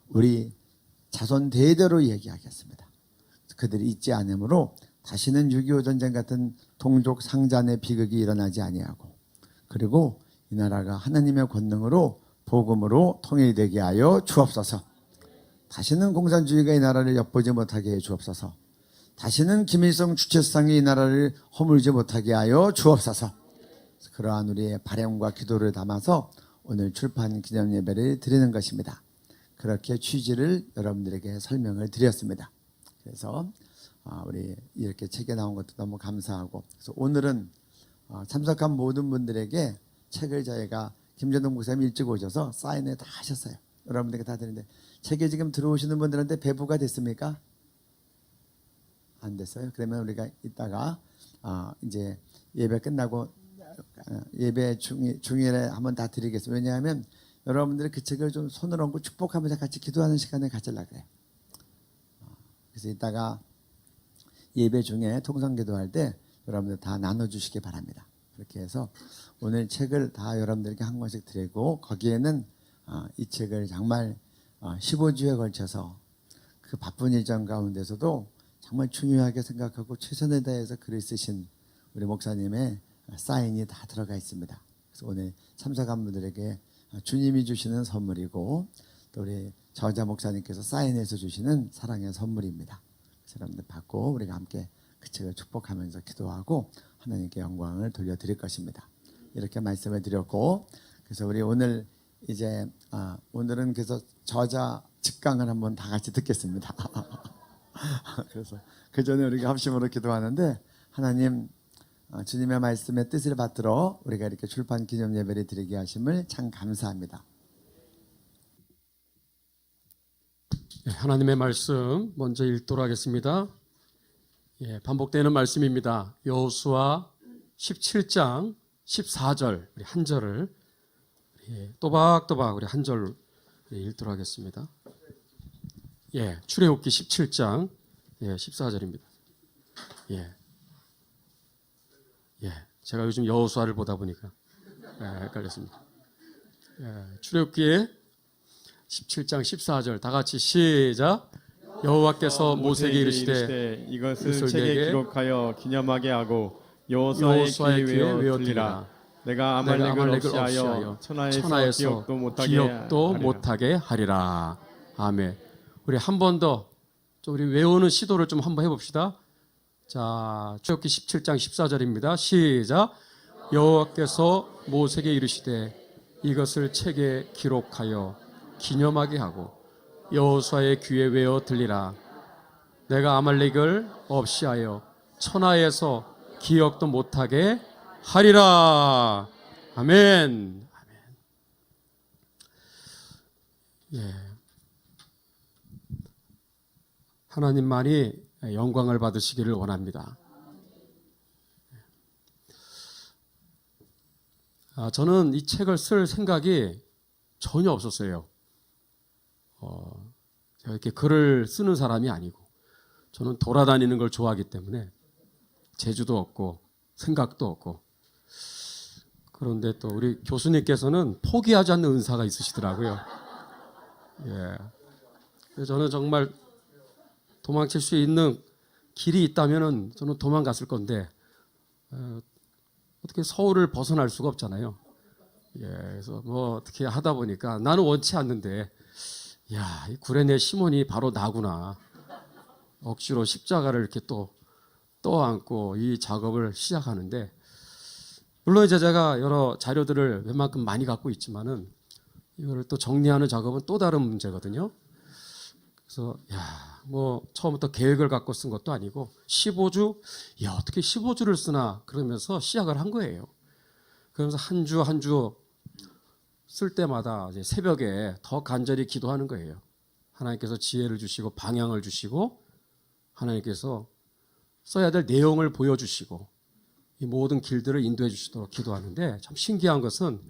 우리 자손 대대로 얘기하겠습니다. 그들이 잊지 않으므로 다시는 6.25 전쟁 같은 동족 상잔의 비극이 일어나지 아니하고, 그리고 이 나라가 하나님의 권능으로 복음으로 통일되게 하여 주옵소서. 다시는 공산주의가 이 나라를 엿보지 못하게 해 주옵소서. 다시는 김일성 주체상이 이 나라를 허물지 못하게 하여 주옵소서. 그러한 우리의 바람과 기도를 담아서 오늘 출판 기념 예배를 드리는 것입니다. 그렇게 취지를 여러분들에게 설명을 드렸습니다. 그래서 우리 이렇게 책에 나온 것도 너무 감사하고, 그래서 오늘은 참석한 모든 분들에게 책을 저희가 김전동 목사님 일찍 오셔서 사인을 다 하셨어요. 여러분들에게 다 드리는데, 책에 지금 들어오시는 분들한테 배부가 됐습니까? 안 됐어요? 그러면 우리가 이따가 이제 예배 끝나고 예배 중일에 한번 다 드리겠습니다. 왜냐하면 여러분들이 그 책을 좀 손을 얹고 축복하면서 같이 기도하는 시간을 가지려고 해요. 그래서 이따가 예배 중에 통성기도할 때 여러분들 다 나눠주시기 바랍니다. 그렇게 해서 오늘 책을 다 여러분들에게 한 권씩 드리고, 거기에는 이 책을 정말 15주에 걸쳐서 그 바쁜 일정 가운데서도 정말 중요하게 생각하고 최선을 다해서 글을 쓰신 우리 목사님의 사인이 다 들어가 있습니다. 그래서 오늘 참석한 분들에게 주님이 주시는 선물이고, 또 우리 저자 목사님께서 사인해서 주시는 사랑의 선물입니다. 여러분들 받고 우리가 함께 그 책을 축복하면서 기도하고 하나님께 영광을 돌려드릴 것입니다. 이렇게 말씀을 드렸고, 그래서 우리 오늘 이제 오늘은 그래서 저자 직강을 한번 다 같이 듣겠습니다. 그래서 그 전에 우리가 합심으로 기도하는데, 하나님 주님의 말씀의 뜻을 받들어 우리가 이렇게 출판 기념 예배를 드리게 하심을 참 감사합니다. 하나님의 말씀 먼저 읽도록 하겠습니다. 반복되는 말씀입니다. 여호수아 17장 14절 우리 한 절을 또박또박 우리 한 절 읽도록 하겠습니다. 출애굽기 17장 14절입니다. 제가 요즘 여호수아를 보다 보니까 헷갈렸습니다. 출애굽기 17장 14절 다 같이 시작. 여호와께서 모세에게 이르시되 이것을 책에 기록하여 기념하게 하고 여호수아의 귀에 외어들리라. 내가 아말렉을 없이하여 천하에서 기억도 못하게 하리라. 아멘. 우리 한 번 더 우리 외우는 시도를 좀 한번 해봅시다. 자, 출애굽기 17장 14절입니다. 시작. 여호와께서 모세에게 이르시되 이것을 책에 기록하여 기념하게 하고 여호수아의 귀에 외어 들리라. 내가 아말렉을 없이하여 천하에서 기억도 못하게 하리라. 아멘. 하나님만이 영광을 받으시기를 원합니다. 저는 이 책을 쓸 생각이 전혀 없었어요. 제가 이렇게 글을 쓰는 사람이 아니고, 저는 돌아다니는 걸 좋아하기 때문에 재주도 없고 생각도 없고, 그런데 또 우리 교수님께서는 포기하지 않는 은사가 있으시더라고요. 그래서 저는 정말 도망칠 수 있는 길이 있다면은 저는 도망갔을 건데, 어떻게 서울을 벗어날 수가 없잖아요. 그래서 뭐 어떻게 하다 보니까 나는 원치 않는데, 이 구레네 시몬이 바로 나구나. 억지로 십자가를 이렇게 또 떠안고 이 작업을 시작하는데, 물론 이제 제가 여러 자료들을 웬만큼 많이 갖고 있지만은 이거를 또 정리하는 작업은 또 다른 문제거든요. 그래서 뭐 처음부터 계획을 갖고 쓴 것도 아니고 15주, 어떻게 15주를 쓰나 그러면서 시작을 한 거예요. 그러면서 한 주 한 주 쓸 때마다 이제 새벽에 더 간절히 기도하는 거예요. 하나님께서 지혜를 주시고 방향을 주시고, 하나님께서 써야 될 내용을 보여주시고, 이 모든 길들을 인도해 주시도록 기도하는데, 참 신기한 것은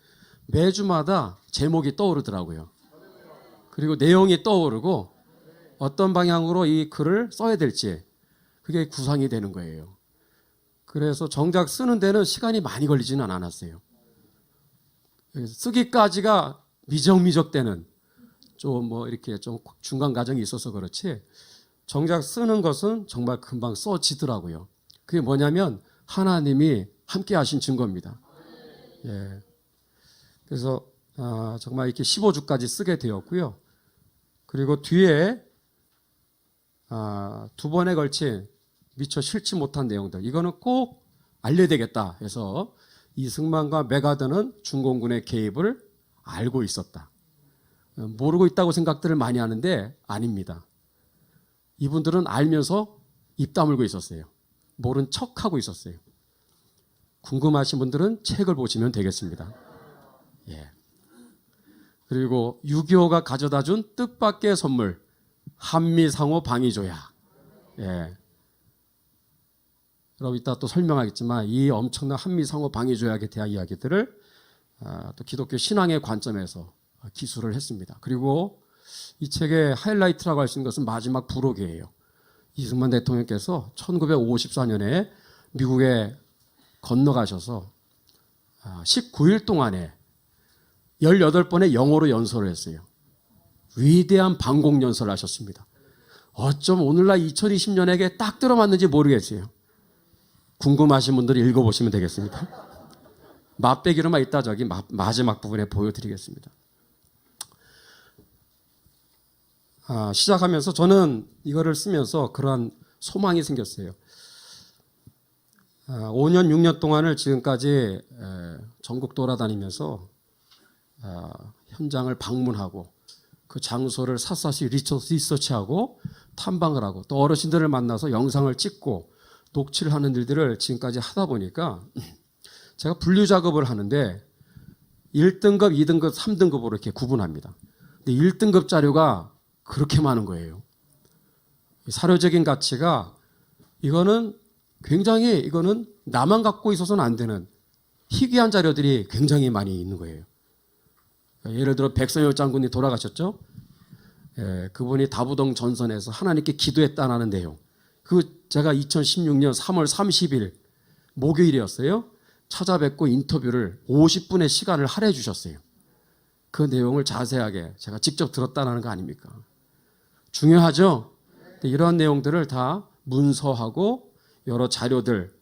매주마다 제목이 떠오르더라고요. 그리고 내용이 떠오르고 어떤 방향으로 이 글을 써야 될지 그게 구상이 되는 거예요. 그래서 정작 쓰는 데는 시간이 많이 걸리지는 않았어요. 쓰기까지가 미적미적 되는 좀 뭐 이렇게 좀 중간 과정이 있어서 그렇지 정작 쓰는 것은 정말 금방 써지더라고요. 그게 뭐냐면 하나님이 함께 하신 증거입니다. 예. 그래서 정말 이렇게 15주까지 쓰게 되었고요. 그리고 뒤에 두 번에 걸친 미처 실지 못한 내용들 이거는 꼭 알려야 되겠다 해서 이승만과 메가드는 중공군의 개입을 알고 있었다. 모르고 있다고 생각들을 많이 하는데 아닙니다. 이분들은 알면서 입 다물고 있었어요. 모른 척하고 있었어요. 궁금하신 분들은 책을 보시면 되겠습니다. 예. 그리고 6.25가 가져다준 뜻밖의 선물 한미상호 방위조약. 예. 여러분 이따 또 설명하겠지만 이 엄청난 한미상호 방위조약에 대한 이야기들을 또 기독교 신앙의 관점에서 기술을 했습니다. 그리고 이 책의 하이라이트라고 할 수 있는 것은 마지막 부록이에요. 이승만 대통령께서 1954년에 미국에 건너가셔서 19일 동안에 18번의 영어로 연설을 했어요. 위대한 방공 연설을 하셨습니다. 어쩜 오늘날 2020년에게 딱 들어맞는지 모르겠어요. 궁금하신 분들이 읽어보시면 되겠습니다. 맛배기로만 이따 저기 마지막 부분에 보여드리겠습니다. 시작하면서 저는 이거를 쓰면서 그러한 소망이 생겼어요. 5년, 6년 동안을 지금까지 전국 돌아다니면서 현장을 방문하고 그 장소를 샅샅이 리서치하고 탐방을 하고 또 어르신들을 만나서 영상을 찍고 녹취를 하는 일들을 지금까지 하다 보니까 제가 분류 작업을 하는데 1등급, 2등급, 3등급으로 이렇게 구분합니다. 근데 1등급 자료가 그렇게 많은 거예요. 사료적인 가치가 이거는 굉장히 이거는 나만 갖고 있어서는 안 되는 희귀한 자료들이 굉장히 많이 있는 거예요. 예를 들어 백선엽 장군이 돌아가셨죠. 예, 그분이 다부동 전선에서 하나님께 기도했다는 내용. 그 제가 2016년 3월 30일 목요일이었어요. 찾아뵙고 인터뷰를 50분의 시간을 할애해 주셨어요. 그 내용을 자세하게 제가 직접 들었다는 거 아닙니까? 중요하죠? 이런 내용들을 다 문서하고 여러 자료들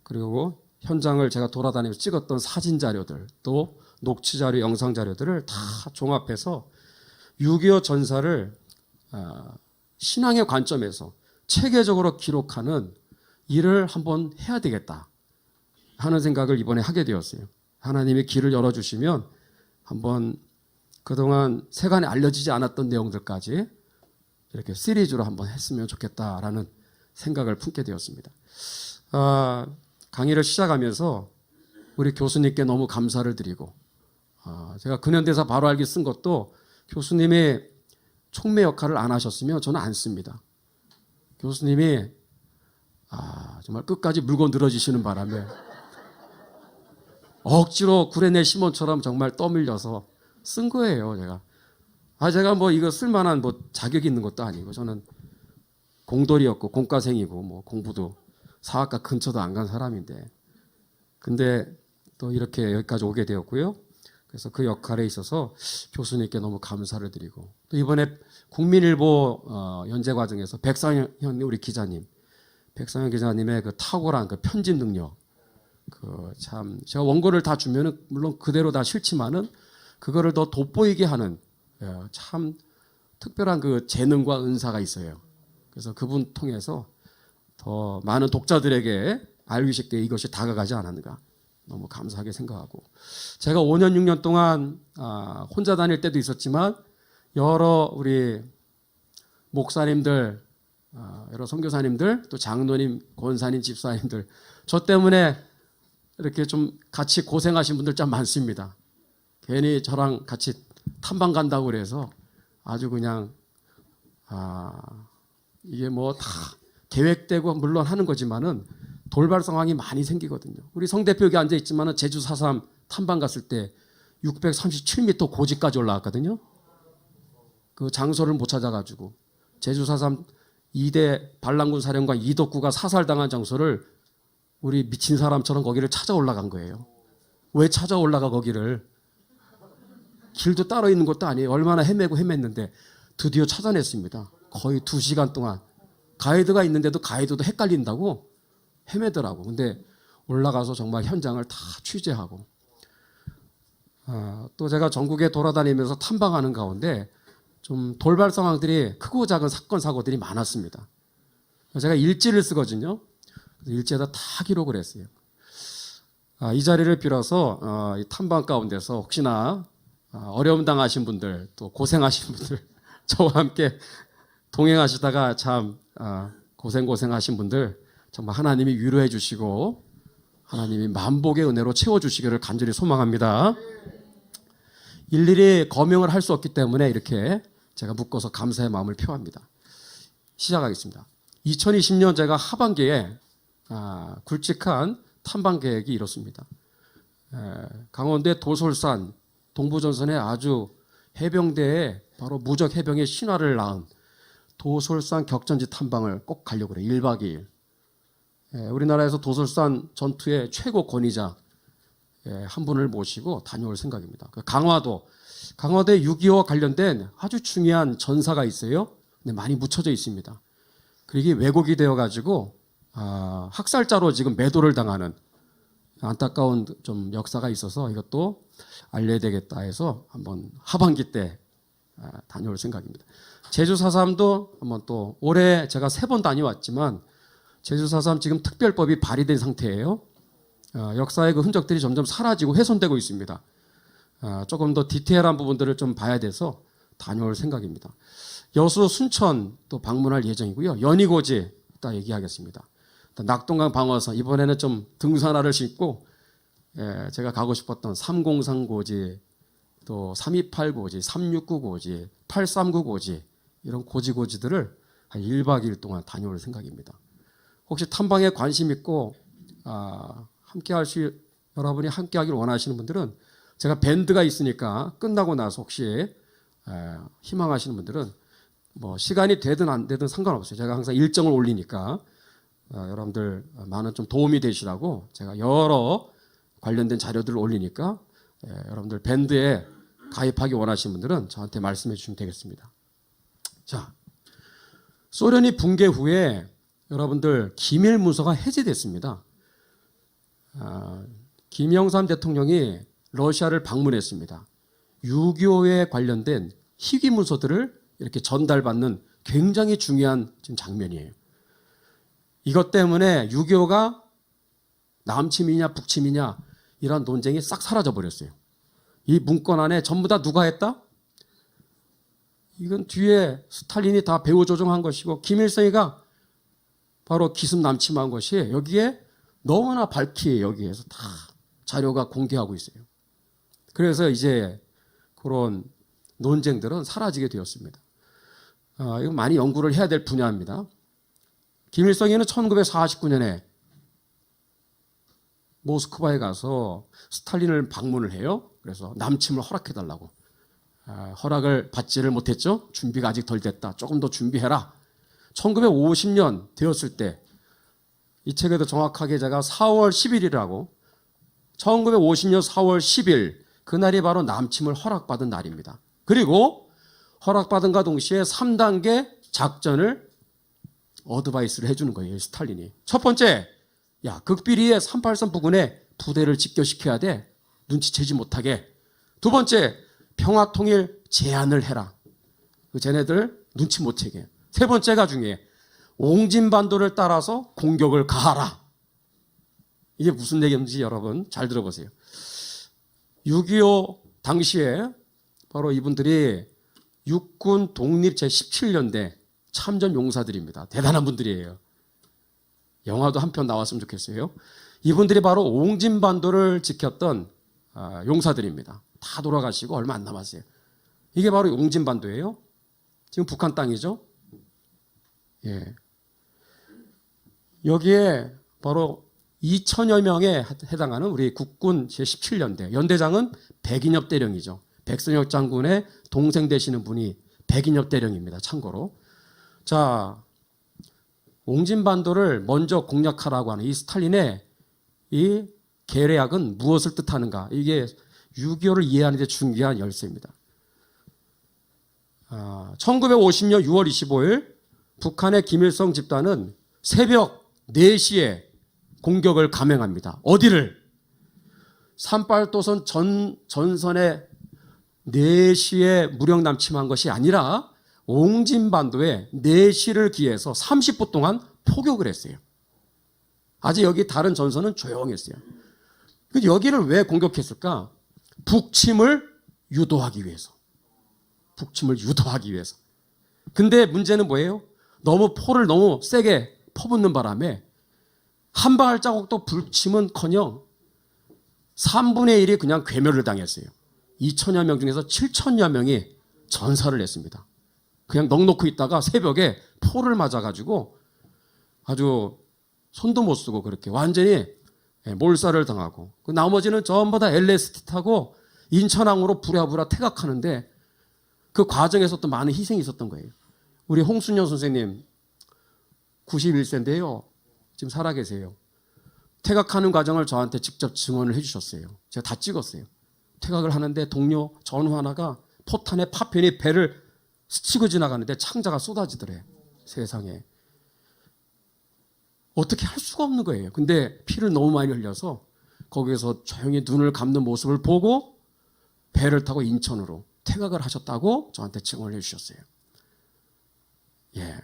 그리고 현장을 제가 돌아다니면서 찍었던 사진 자료들 또 녹취 자료, 영상 자료들을 다 종합해서 6.25 전사를 신앙의 관점에서 체계적으로 기록하는 일을 한번 해야 되겠다 하는 생각을 이번에 하게 되었어요. 하나님이 길을 열어주시면 한번 그동안 세간에 알려지지 않았던 내용들까지 이렇게 시리즈로 한번 했으면 좋겠다라는 생각을 품게 되었습니다. 강의를 시작하면서 우리 교수님께 너무 감사를 드리고 제가 근현대사 바로 알기 쓴 것도 교수님이 촉매 역할을 안 하셨으면 저는 안 씁니다. 교수님이 정말 끝까지 물고 늘어지시는 바람에 억지로 구레네 시몬처럼 정말 떠밀려서 쓴 거예요. 제가 뭐 이거 쓸만한 뭐 자격이 있는 것도 아니고 저는 공돌이었고 공과생이고 뭐 공부도 사학과 근처도 안 간 사람인데 근데 또 이렇게 여기까지 오게 되었고요. 그래서 그 역할에 있어서 교수님께 너무 감사를 드리고 또 이번에 국민일보 연재 과정에서 백상현 우리 기자님, 백상현 기자님의 그 탁월한 그 편집 능력, 그 참 제가 원고를 다 주면은 물론 그대로 다 싫지만은 그거를 더 돋보이게 하는 참 특별한 그 재능과 은사가 있어요. 그래서 그분 통해서 더 많은 독자들에게 알기 쉽게 이것이 다가가지 않았는가. 너무 감사하게 생각하고 제가 5년 6년 동안 혼자 다닐 때도 있었지만 여러 우리 목사님들 여러 선교사님들 또 장로님 권사님 집사님들 저 때문에 이렇게 좀 같이 고생하신 분들 참 많습니다. 괜히 저랑 같이 탐방 간다고 그래서 아주 그냥 이게 뭐 다 계획되고 물론 하는 거지만은 돌발 상황이 많이 생기거든요. 우리 성 대표 여기 앉아 있지만은 제주 4.3 탐방 갔을 때 637m 고지까지 올라갔거든요. 그 장소를 못 찾아가지고 제주 4.3 2대 반란군 사령관 이덕구가 사살당한 장소를 우리 미친 사람처럼 거기를 찾아 올라간 거예요. 왜 찾아 올라가 거기를? 길도 따로 있는 것도 아니에요. 얼마나 헤매고 헤맸는데 드디어 찾아냈습니다. 거의 2시간 동안. 가이드가 있는데도 가이드도 헷갈린다고 헤매더라고. 근데 올라가서 정말 현장을 다 취재하고 또 제가 전국에 돌아다니면서 탐방하는 가운데 좀 돌발 상황들이 크고 작은 사건 사고들이 많았습니다. 제가 일지를 쓰거든요. 일지에다 다 기록을 했어요. 이 자리를 빌어서 이 탐방 가운데서 혹시나 어려움 당하신 분들 또 고생하신 분들 저와 함께 동행하시다가 참 고생하신 분들 정말 하나님이 위로해 주시고 하나님이 만복의 은혜로 채워주시기를 간절히 소망합니다. 일일이 거명을 할 수 없기 때문에 이렇게 제가 묶어서 감사의 마음을 표합니다. 시작하겠습니다. 2020년 제가 하반기에 굵직한 탐방 계획이 이렇습니다. 강원도의 도솔산 동부전선에 아주 해병대에 바로 무적 해병의 신화를 낳은 도솔산 격전지 탐방을 꼭 가려고 그래요. 1박 2일. 우리나라에서 도솔산 전투의 최고 권위자 한 분을 모시고 다녀올 생각입니다. 강화도에 6.25와 관련된 아주 중요한 전사가 있어요. 근데 많이 묻혀져 있습니다. 그리고 이게 왜곡이 되어가지고 학살자로 지금 매도를 당하는 안타까운 좀 역사가 있어서 이것도 알려야 되겠다 해서 한번 하반기 때 다녀올 생각입니다. 제주 4.3도 한번 또 올해 제가 3번 다녀왔지만 제주 4.3 지금 특별법이 발의된 상태예요. 역사의 그 흔적들이 점점 사라지고 훼손되고 있습니다. 조금 더 디테일한 부분들을 좀 봐야 돼서 다녀올 생각입니다. 여수, 순천 또 방문할 예정이고요. 연희고지 이따 얘기하겠습니다. 낙동강 방어선 이번에는 좀 등산화를 신고 제가 가고 싶었던 303 고지 또 328 고지, 369 고지, 839 고지 이런 고지들을 한 1박 2일 동안 다녀올 생각입니다. 혹시 탐방에 관심 있고 여러분이 함께 하기를 원하시는 분들은 제가 밴드가 있으니까 끝나고 나서 혹시 희망하시는 분들은 뭐 시간이 되든 안 되든 상관없어요. 제가 항상 일정을 올리니까 여러분들 많은 좀 도움이 되시라고 제가 여러 관련된 자료들을 올리니까 여러분들 밴드에 가입하기 원하시는 분들은 저한테 말씀해 주시면 되겠습니다. 자, 소련이 붕괴 후에 여러분들 기밀 문서가 해제됐습니다. 김영삼 대통령이 러시아를 방문했습니다. 6.25에 관련된 희귀 문서들을 이렇게 전달받는 굉장히 중요한 지금 장면이에요. 이것 때문에 6.25가 남침이냐 북침이냐 이런 논쟁이 싹 사라져 버렸어요. 이 문건 안에 전부 다 누가 했다? 이건 뒤에 스탈린이 다 배후 조종한 것이고 김일성이가 바로 기습남침한 것이 여기에 너무나 밝히 여기에서 다 자료가 공개하고 있어요. 그래서 이제 그런 논쟁들은 사라지게 되었습니다. 이거 많이 연구를 해야 될 분야입니다. 김일성이는 1949년에 모스크바에 가서 스탈린을 방문을 해요. 그래서 남침을 허락해달라고. 허락을 받지를 못했죠. 준비가 아직 덜 됐다. 조금 더 준비해라. 1950년 되었을 때 이 책에도 정확하게 제가 4월 10일이라고 1950년 4월 10일 그날이 바로 남침을 허락받은 날입니다. 그리고 허락받은과 동시에 3단계 작전을 어드바이스를 해주는 거예요. 스탈린이. 첫 번째, 야 극비리의 383 부근에 부대를 집결시켜야 돼. 눈치채지 못하게. 두 번째, 평화통일 제안을 해라. 쟤네들 눈치 못 채게. 세 번째가 중요해. 옹진반도를 따라서 공격을 가하라. 이게 무슨 얘기인지 여러분 잘 들어보세요. 6.25 당시에 바로 이분들이 육군 독립 제17년대 참전 용사들입니다. 대단한 분들이에요. 영화도 한 편 나왔으면 좋겠어요. 이분들이 바로 옹진반도를 지켰던 용사들입니다. 다 돌아가시고 얼마 안 남았어요. 이게 바로 옹진반도예요. 지금 북한 땅이죠. 예. 여기에 바로 2천여 명에 해당하는 우리 국군 제17년대 연대장은 백인엽 대령이죠. 백선혁 장군의 동생 되시는 분이 백인엽 대령입니다. 참고로. 자, 옹진반도를 먼저 공략하라고 하는 이 스탈린의 이 계략은 무엇을 뜻하는가? 이게 6.25를 이해하는 데 중요한 열쇠입니다. 1950년 6월 25일 북한의 김일성 집단은 새벽 4시에 공격을 감행합니다. 어디를? 삼팔도선 전선에 4시에 무력 남침한 것이 아니라 옹진반도에 4시를 기해서 30분 동안 포격을 했어요. 아직 여기 다른 전선은 조용했어요. 여기를 왜 공격했을까? 북침을 유도하기 위해서. 북침을 유도하기 위해서. 근데 문제는 뭐예요? 너무 포를 너무 세게 퍼붓는 바람에 한 발자국도 북침은커녕 3분의 1이 그냥 괴멸을 당했어요. 2천여 명 중에서 7천여 명이 전사를 했습니다. 그냥 넋놓고 있다가 새벽에 포를 맞아가지고 아주 손도 못 쓰고 그렇게 완전히 몰살을 당하고, 그 나머지는 전부 다 LST 타고 인천항으로 부랴부랴 퇴각하는데 그 과정에서 또 많은 희생이 있었던 거예요. 우리 홍순영 선생님 91세인데요. 지금 살아계세요. 퇴각하는 과정을 저한테 직접 증언을 해주셨어요. 제가 다 찍었어요. 퇴각을 하는데 동료 전우 하나가 포탄에 파편이 배를 스치고 지나가는데 창자가 쏟아지더래. 세상에. 어떻게 할 수가 없는 거예요. 근데 피를 너무 많이 흘려서 거기에서 조용히 눈을 감는 모습을 보고 배를 타고 인천으로 퇴각을 하셨다고 저한테 증언을 해주셨어요. 예.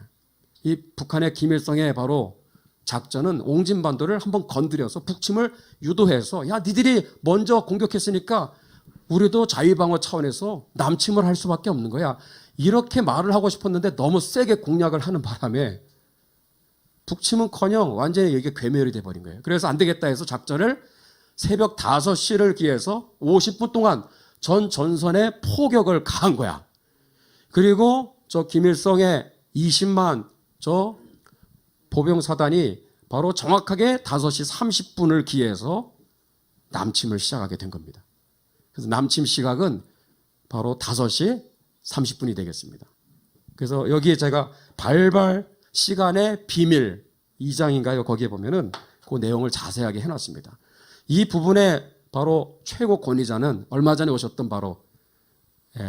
이 북한의 김일성의 바로 작전은 옹진반도를 한번 건드려서 북침을 유도해서, 야, 니들이 먼저 공격했으니까 우리도 자유방어 차원에서 남침을 할 수밖에 없는 거야. 이렇게 말을 하고 싶었는데 너무 세게 공략을 하는 바람에 북침은커녕 완전히 이게 괴멸이 돼버린 거예요. 그래서 안 되겠다 해서 작전을 새벽 5시를 기해서 50분 동안 전 전선에 포격을 가한 거야. 그리고 저 김일성의 20만 저 보병사단이 바로 정확하게 5시 30분을 기해서 남침을 시작하게 된 겁니다. 그래서 남침 시각은 바로 5시 30분이 되겠습니다. 그래서 여기에 제가 발발 시간의 비밀 2장인가요? 거기에 보면은 그 내용을 자세하게 해놨습니다. 이 부분에 바로 최고 권위자는 얼마 전에 오셨던 바로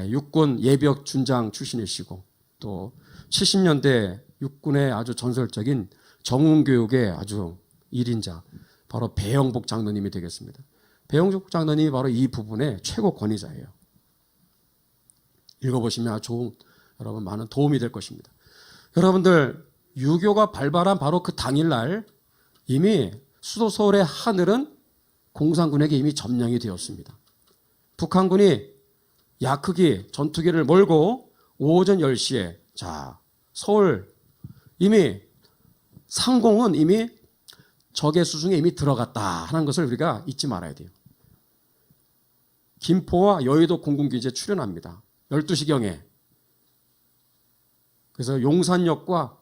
육군 예비역 준장 출신이시고 또 70년대 육군의 아주 전설적인 정훈교육의 아주 1인자 바로 배영복 장로님이 되겠습니다. 배영복 장로님이 바로 이 부분의 최고 권위자예요. 읽어보시면 아주 좋은, 여러분 많은 도움이 될 것입니다. 여러분들 유교가 발발한 바로 그 당일날 이미 수도 서울의 하늘은 공산군에게 이미 점령이 되었습니다. 북한군이 야크기 전투기를 몰고 오전 10시에 자 서울 이미 상공은 이미 적의 수중에 이미 들어갔다 하는 것을 우리가 잊지 말아야 돼요. 김포와 여의도 공군기지에 출현합니다. 12시경에. 그래서 용산역과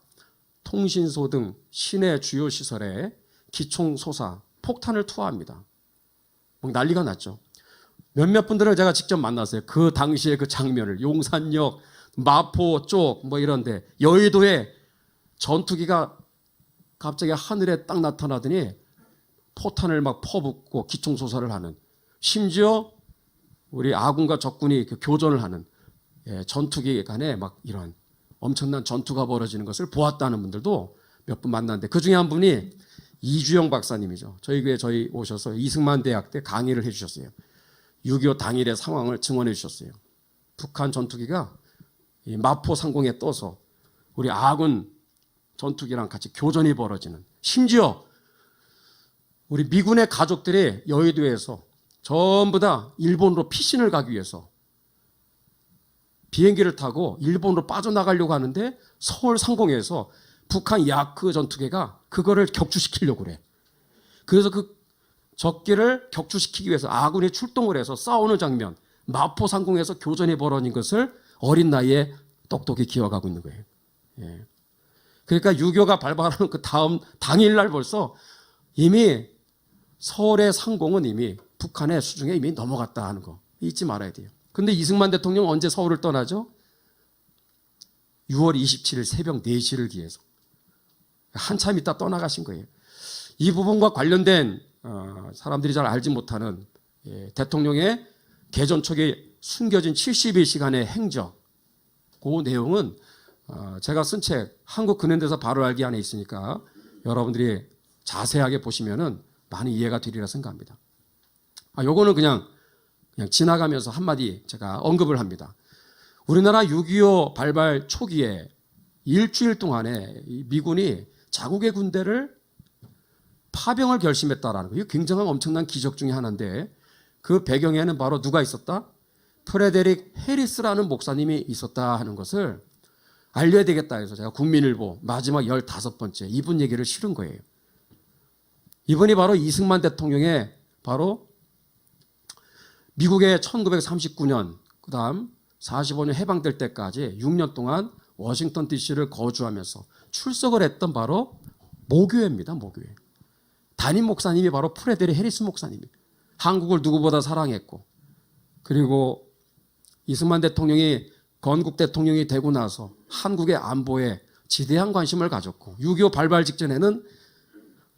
통신소 등 시내 주요 시설에 기총 쏘사 폭탄을 투하합니다. 막 난리가 났죠. 몇몇 분들을 제가 직접 만났어요. 그 당시에 그 장면을. 용산역, 마포 쪽 뭐 이런데 여의도에 전투기가 갑자기 하늘에 딱 나타나더니 포탄을 막 퍼붓고 기총 쏘사를 하는, 심지어 우리 아군과 적군이 교전을 하는 전투기 간에 막 이런 엄청난 전투가 벌어지는 것을 보았다는 분들도 몇 분 만났는데 그 중에 한 분이 이주영 박사님이죠. 저희 교회 저희 오셔서 이승만 대학 때 강의를 해주셨어요. 6.25 당일의 상황을 증언해 주셨어요. 북한 전투기가 이 마포 상공에 떠서 우리 아군 전투기랑 같이 교전이 벌어지는, 심지어 우리 미군의 가족들이 여의도에서 전부 다 일본으로 피신을 가기 위해서 비행기를 타고 일본으로 빠져나가려고 하는데 서울 상공에서 북한 야크 전투기가 그거를 격추시키려고 그래. 그래서 그 적기를 격추시키기 위해서 아군이 출동을 해서 싸우는 장면, 마포 상공에서 교전이 벌어진 것을 어린 나이에 똑똑히 기억하고 있는 거예요. 예. 그러니까 유교가 발발하는 그 다음 당일날 벌써 이미 서울의 상공은 이미 북한의 수중에 이미 넘어갔다 하는 거 잊지 말아야 돼요. 근데 이승만 대통령 언제 서울을 떠나죠? 6월 27일 새벽 4시를 기해서 한참 있다 떠나가신 거예요. 이 부분과 관련된 사람들이 잘 알지 못하는 대통령의 개전 초기 숨겨진 72시간의 행적, 그 내용은 제가 쓴 책 한국 근현대사 바로 알기 안에 있으니까 여러분들이 자세하게 보시면은 많이 이해가 되리라 생각합니다. 요거는 그냥 지나가면서 한마디 제가 언급을 합니다. 우리나라 6.25 발발 초기에 일주일 동안에 미군이 자국의 군대를 파병을 결심했다라는 거예요. 굉장한 엄청난 기적 중에 하나인데 그 배경에는 바로 누가 있었다? 프레데릭 해리스라는 목사님이 있었다 하는 것을 알려야 되겠다 해서 제가 국민일보 마지막 15번째 이분 얘기를 실은 거예요. 이분이 바로 이승만 대통령의 바로 미국의 1939년 그다음 45년 해방될 때까지 6년 동안 워싱턴 DC를 거주하면서 출석을 했던 바로 모교회입니다. 모교회. 담임 목사님이 바로 프레데릭 해리스 목사님이에요. 한국을 누구보다 사랑했고 그리고 이승만 대통령이 건국 대통령이 되고 나서 한국의 안보에 지대한 관심을 가졌고 6.25 발발 직전에는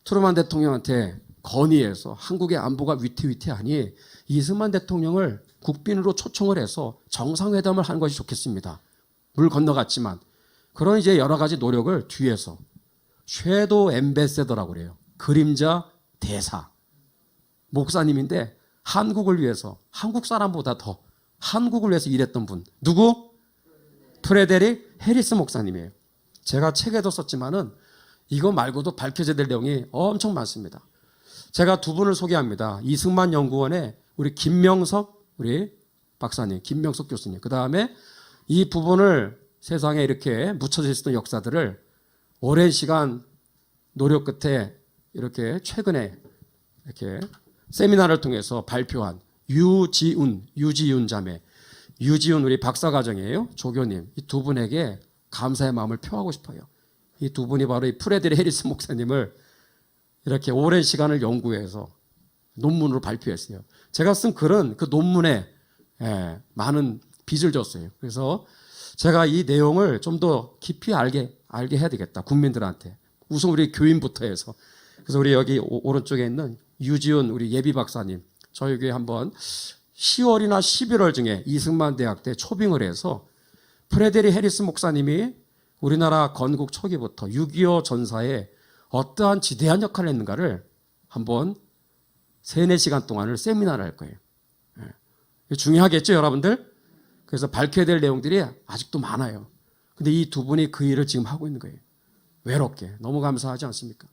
트루만 대통령한테 건의해서 한국의 안보가 위태위태하니 이승만 대통령을 국빈으로 초청을 해서 정상회담을 하는 것이 좋겠습니다. 물 건너갔지만 그런 이제 여러 가지 노력을 뒤에서 섀도우 엠베세더라고 그래요. 그림자 대사. 목사님인데 한국을 위해서 한국 사람보다 더 한국을 위해서 일했던 분. 누구? 프레데릭 해리스 목사님이에요. 제가 책에도 썼지만은 이거 말고도 밝혀져야 될 내용이 엄청 많습니다. 제가 두 분을 소개합니다. 이승만 연구원의 우리 김명석 우리 박사님, 김명석 교수님. 그다음에 이 부분을 세상에 이렇게 묻혀져 있었던 역사들을 오랜 시간 노력 끝에 이렇게 최근에 이렇게 세미나를 통해서 발표한 유지훈 자매, 유지훈 우리 박사과정이에요. 조교님. 이 두 분에게 감사의 마음을 표하고 싶어요. 이 두 분이 바로 이 프레데릭 해리스 목사님을 이렇게 오랜 시간을 연구해서 논문으로 발표했어요. 제가 쓴 글은 그 논문에 많은 빚을 줬어요. 그래서 제가 이 내용을 좀 더 깊이 알게 해야 되겠다. 국민들한테. 우선 우리 교인부터 해서. 그래서 우리 여기 오른쪽에 있는 유지훈 우리 예비 박사님 저희 교회 한번 10월이나 11월 중에 이승만 대학 때 초빙을 해서 프레데릭 해리스 목사님이 우리나라 건국 초기부터 6.25 전사에 어떠한 지대한 역할을 했는가를 한번 3-4시간 동안을 세미나를 할 거예요. 중요하겠죠, 여러분들? 그래서 밝혀야 될 내용들이 아직도 많아요. 근데 이 두 분이 그 일을 지금 하고 있는 거예요. 외롭게. 너무 감사하지 않습니까?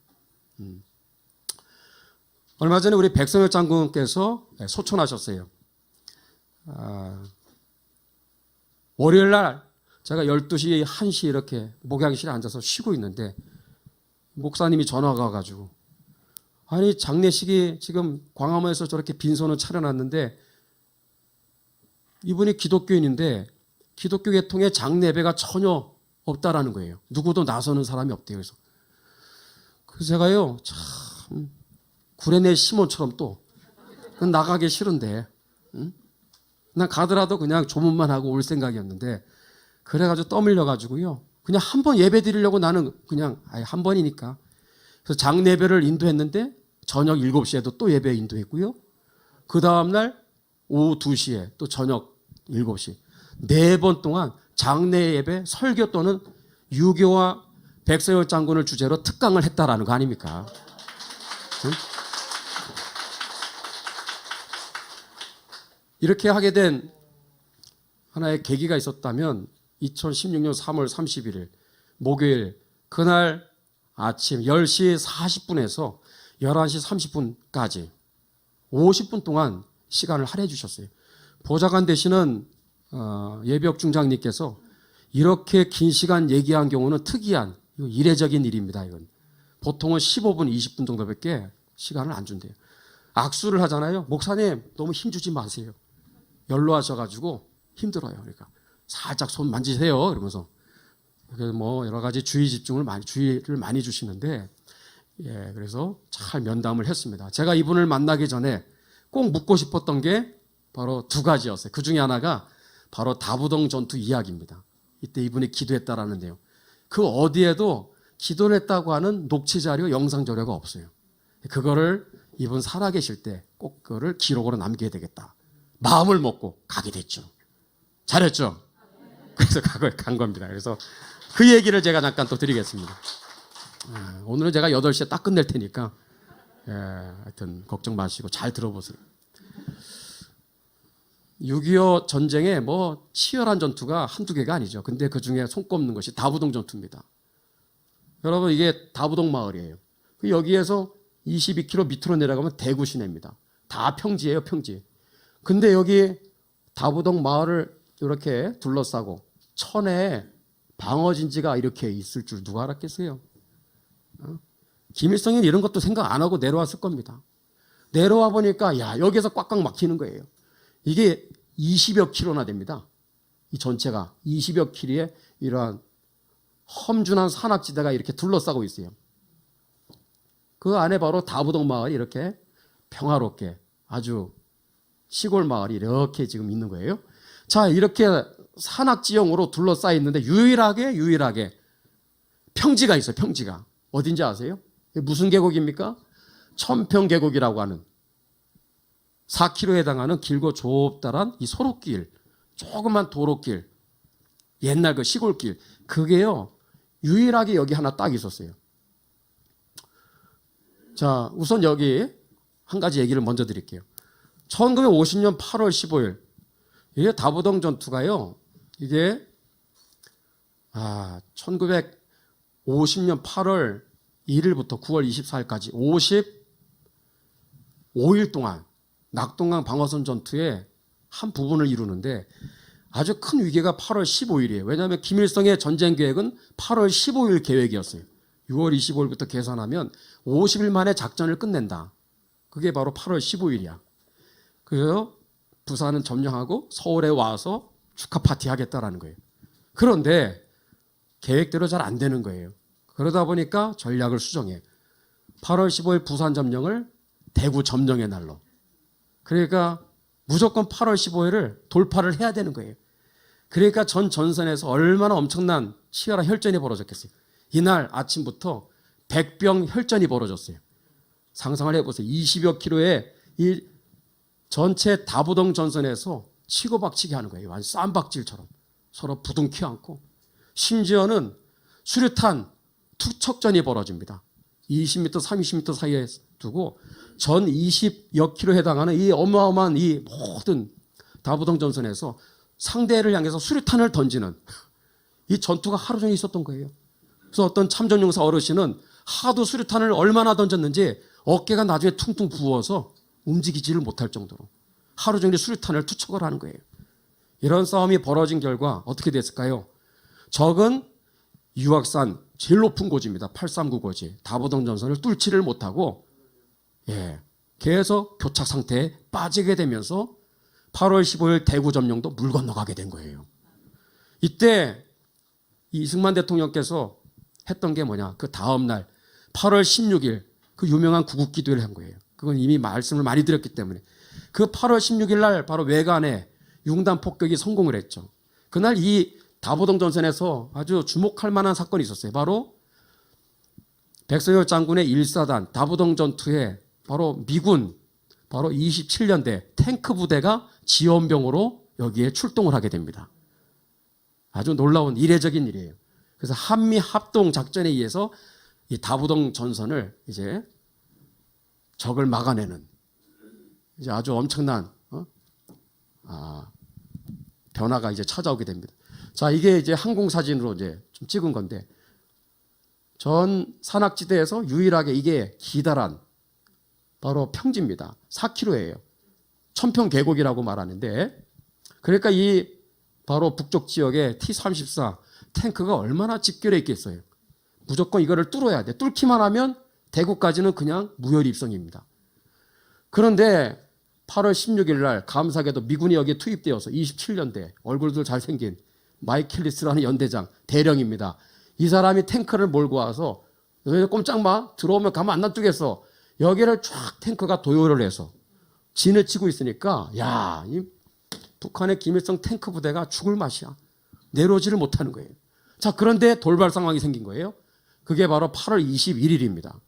얼마 전에 우리 백성열 장군께서 소천하셨어요. 월요일 날 제가 12시, 1시 이렇게 목양실에 앉아서 쉬고 있는데 목사님이 전화가 와가지고 아니 장례식이 지금 광화문에서 저렇게 빈소는 차려놨는데 이분이 기독교인인데 기독교 계통의 장례 예배가 전혀 없다라는 거예요. 누구도 나서는 사람이 없대요. 그래서 제가요 참 구레네 시몬처럼 또 나가기 싫은데 난 가더라도 그냥 조문만 하고 올 생각이었는데 그래가지고 떠밀려가지고요 그냥 한 번 예배 드리려고 나는 그냥 한 번이니까 그래서 장례 예배를 인도했는데 저녁 7시에도 또 예배 인도했고요 그 다음날 오후 2시에 또 저녁 7시 4번 동안 장례 예배 설교 또는 유교와 백서열 장군을 주제로 특강을 했다라는 거 아닙니까? 응? 이렇게 하게 된 하나의 계기가 있었다면 2016년 3월 31일 목요일 그날 아침 10시 40분에서 11시 30분까지 50분 동안 시간을 할애해 주셨어요. 보좌관 되시는 예비역 중장님께서 이렇게 긴 시간 얘기한 경우는 특이한 이례적인 일입니다. 이건 보통은 15분 20분 정도밖에 시간을 안 준대요. 악수를 하잖아요. 목사님 너무 힘주지 마세요. 연로하셔가지고 힘들어요. 그러니까 살짝 손 만지세요. 이러면서 뭐 여러 가지 주의를 많이 주시는데 그래서 잘 면담을 했습니다. 제가 이분을 만나기 전에 꼭 묻고 싶었던 게 바로 2가지였어요. 그 중에 하나가 바로 다부동 전투 이야기입니다. 이때 이분이 기도했다라는 내용. 그 어디에도 기도를 했다고 하는 녹취 자료, 영상 자료가 없어요. 그거를 이분 살아계실 때 꼭 그거를 기록으로 남겨야 되겠다. 마음을 먹고 가게 됐죠. 잘했죠? 그래서 간 겁니다. 그래서 그 얘기를 제가 잠깐 또 드리겠습니다. 오늘은 제가 8시에 딱 끝낼 테니까 하여튼 걱정 마시고 잘 들어보세요. 6.25 전쟁에 뭐 치열한 전투가 한두 개가 아니죠. 근데 그 중에 손꼽는 것이 다부동 전투입니다. 여러분 이게 다부동 마을이에요. 여기에서 22km 밑으로 내려가면 대구 시내입니다. 다 평지예요, 평지. 근데 여기 다부동 마을을 이렇게 둘러싸고 천에 방어진지가 이렇게 있을 줄 누가 알았겠어요? 김일성이 이런 것도 생각 안 하고 내려왔을 겁니다. 내려와 보니까 야 여기서 꽉꽉 막히는 거예요. 이게 20여 킬로나 됩니다. 이 전체가 20여 킬로의 이러한 험준한 산악지대가 이렇게 둘러싸고 있어요. 그 안에 바로 다부동 마을이 이렇게 평화롭게 아주 시골 마을이 이렇게 지금 있는 거예요. 자, 이렇게 산악지형으로 둘러싸여 있는데 유일하게 평지가 있어요. 평지가. 어딘지 아세요? 무슨 계곡입니까? 천평계곡이라고 하는 4km에 해당하는 길고 좁다란 이 소록길, 조그만 도로길, 옛날 그 시골길, 그게요 유일하게 여기 하나 딱 있었어요. 자, 우선 여기 한 가지 얘기를 먼저 드릴게요. 1950년 8월 15일 이게 다부동 전투가요. 이게 1950년 8월 1일부터 9월 24일까지 55일 동안 낙동강 방어선 전투의 한 부분을 이루는데 아주 큰 위기가 8월 15일이에요. 왜냐하면 김일성의 전쟁 계획은 8월 15일 계획이었어요. 6월 25일부터 계산하면 50일 만에 작전을 끝낸다. 그게 바로 8월 15일이야. 그래서 부산은 점령하고 서울에 와서 축하 파티 하겠다라는 거예요. 그런데 계획대로 잘 안 되는 거예요. 그러다 보니까 전략을 수정해. 8월 15일 부산 점령을 대구 점령의 날로. 그러니까 무조건 8월 15일을 돌파를 해야 되는 거예요. 그러니까 전 전선에서 얼마나 엄청난 치열한 혈전이 벌어졌겠어요. 이날 아침부터 백병 혈전이 벌어졌어요. 상상을 해보세요. 20여 킬로의 이 전체 다부동 전선에서 치고박치기 하는 거예요. 완전 쌈박질처럼 서로 부둥켜 안고 심지어는 수류탄 투척전이 벌어집니다. 20m, 30m 사이에 두고 전 20여 킬로에 해당하는 이 어마어마한 이 모든 다부동 전선에서 상대를 향해서 수류탄을 던지는 이 전투가 하루 종일 있었던 거예요. 그래서 어떤 참전용사 어르신은 하도 수류탄을 얼마나 던졌는지 어깨가 나중에 퉁퉁 부어서 움직이지를 못할 정도로 하루 종일 수류탄을 투척을 하는 거예요. 이런 싸움이 벌어진 결과 어떻게 됐을까요? 적은 유악산 제일 높은 고지입니다. 839 고지. 다부동 전선을 뚫지를 못하고 계속 교착 상태에 빠지게 되면서 8월 15일 대구 점령도 물 건너가게 된 거예요. 이때 이승만 대통령께서 했던 게 뭐냐? 그 다음 날 8월 16일 그 유명한 구국기도를 한 거예요. 그건 이미 말씀을 많이 드렸기 때문에 그 8월 16일 날 바로 외관에 융단 폭격이 성공을 했죠. 그날 이 다부동 전선에서 아주 주목할 만한 사건이 있었어요. 바로 백성열 장군의 1사단 다부동 전투에 바로 미군 바로 27년대 탱크 부대가 지원병으로 여기에 출동을 하게 됩니다. 아주 놀라운 이례적인 일이에요. 그래서 한미 합동 작전에 의해서 이 다부동 전선을 이제 적을 막아내는 이제 아주 엄청난 변화가 이제 찾아오게 됩니다. 자, 이게 이제 항공 사진으로 이제 좀 찍은 건데 전 산악지대에서 유일하게 이게 기다란 바로 평지입니다. 4km예요. 천평 계곡이라고 말하는데 그러니까 이 바로 북쪽 지역에 T-34 탱크가 얼마나 집결해 있겠어요. 무조건 이거를 뚫어야 돼. 뚫기만 하면 대구까지는 그냥 무혈 입성입니다. 그런데 8월 16일 날 감사하게도 미군이 여기에 투입되어서 27년대 얼굴들 잘생긴 마이켈리스라는 연대장 대령입니다. 이 사람이 탱크를 몰고 와서 여기 꼼짝마 들어오면 가만 안 놔두겠어. 여기를 쫙 탱크가 도요를 해서 진을 치고 있으니까 야, 이 북한의 김일성 탱크 부대가 죽을 맛이야. 내려오지를 못하는 거예요. 자, 그런데 돌발 상황이 생긴 거예요. 그게 바로 8월 21일입니다.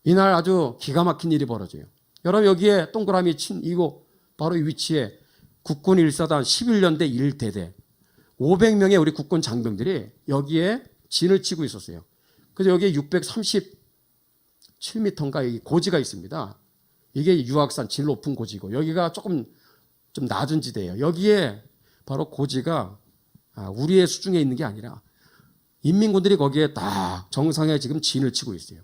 이날 아주 기가 막힌 일이 벌어져요. 여러분 여기에 동그라미 친 이거 바로 이 위치에 국군 1사단 11년대 1대대 500명의 우리 국군 장병들이 여기에 진을 치고 있었어요. 그래서 여기에 637m인가 이 고지가 있습니다. 이게 유악산 제일 높은 고지고 여기가 조금 좀 낮은 지대예요. 여기에 바로 고지가 우리의 수중에 있는 게 아니라 인민군들이 거기에 딱 정상에 지금 진을 치고 있어요.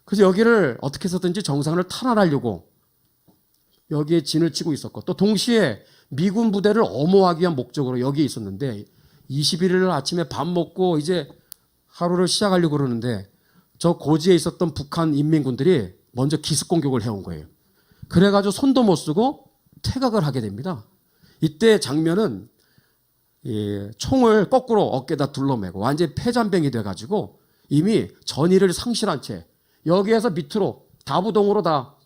그래서 여기를 어떻게 해서든지 정상을 탈환하려고 여기에 진을 치고 있었고 또 동시에 미군 부대를 엄호하기 위한 목적으로 여기에 있었는데 21일 날 아침에 밥 먹고 이제 하루를 시작하려고 그러는데 저 고지에 있었던 북한 인민군들이 먼저 기습 공격을 해온 거예요. 그래가지고 손도 못 쓰고 퇴각을 하게 됩니다. 이때 장면은 총을 거꾸로 어깨에다 둘러매고 완전히 폐잔병이 돼가지고 이미 전의를 상실한 채 여기에서 밑으로 다부동으로 다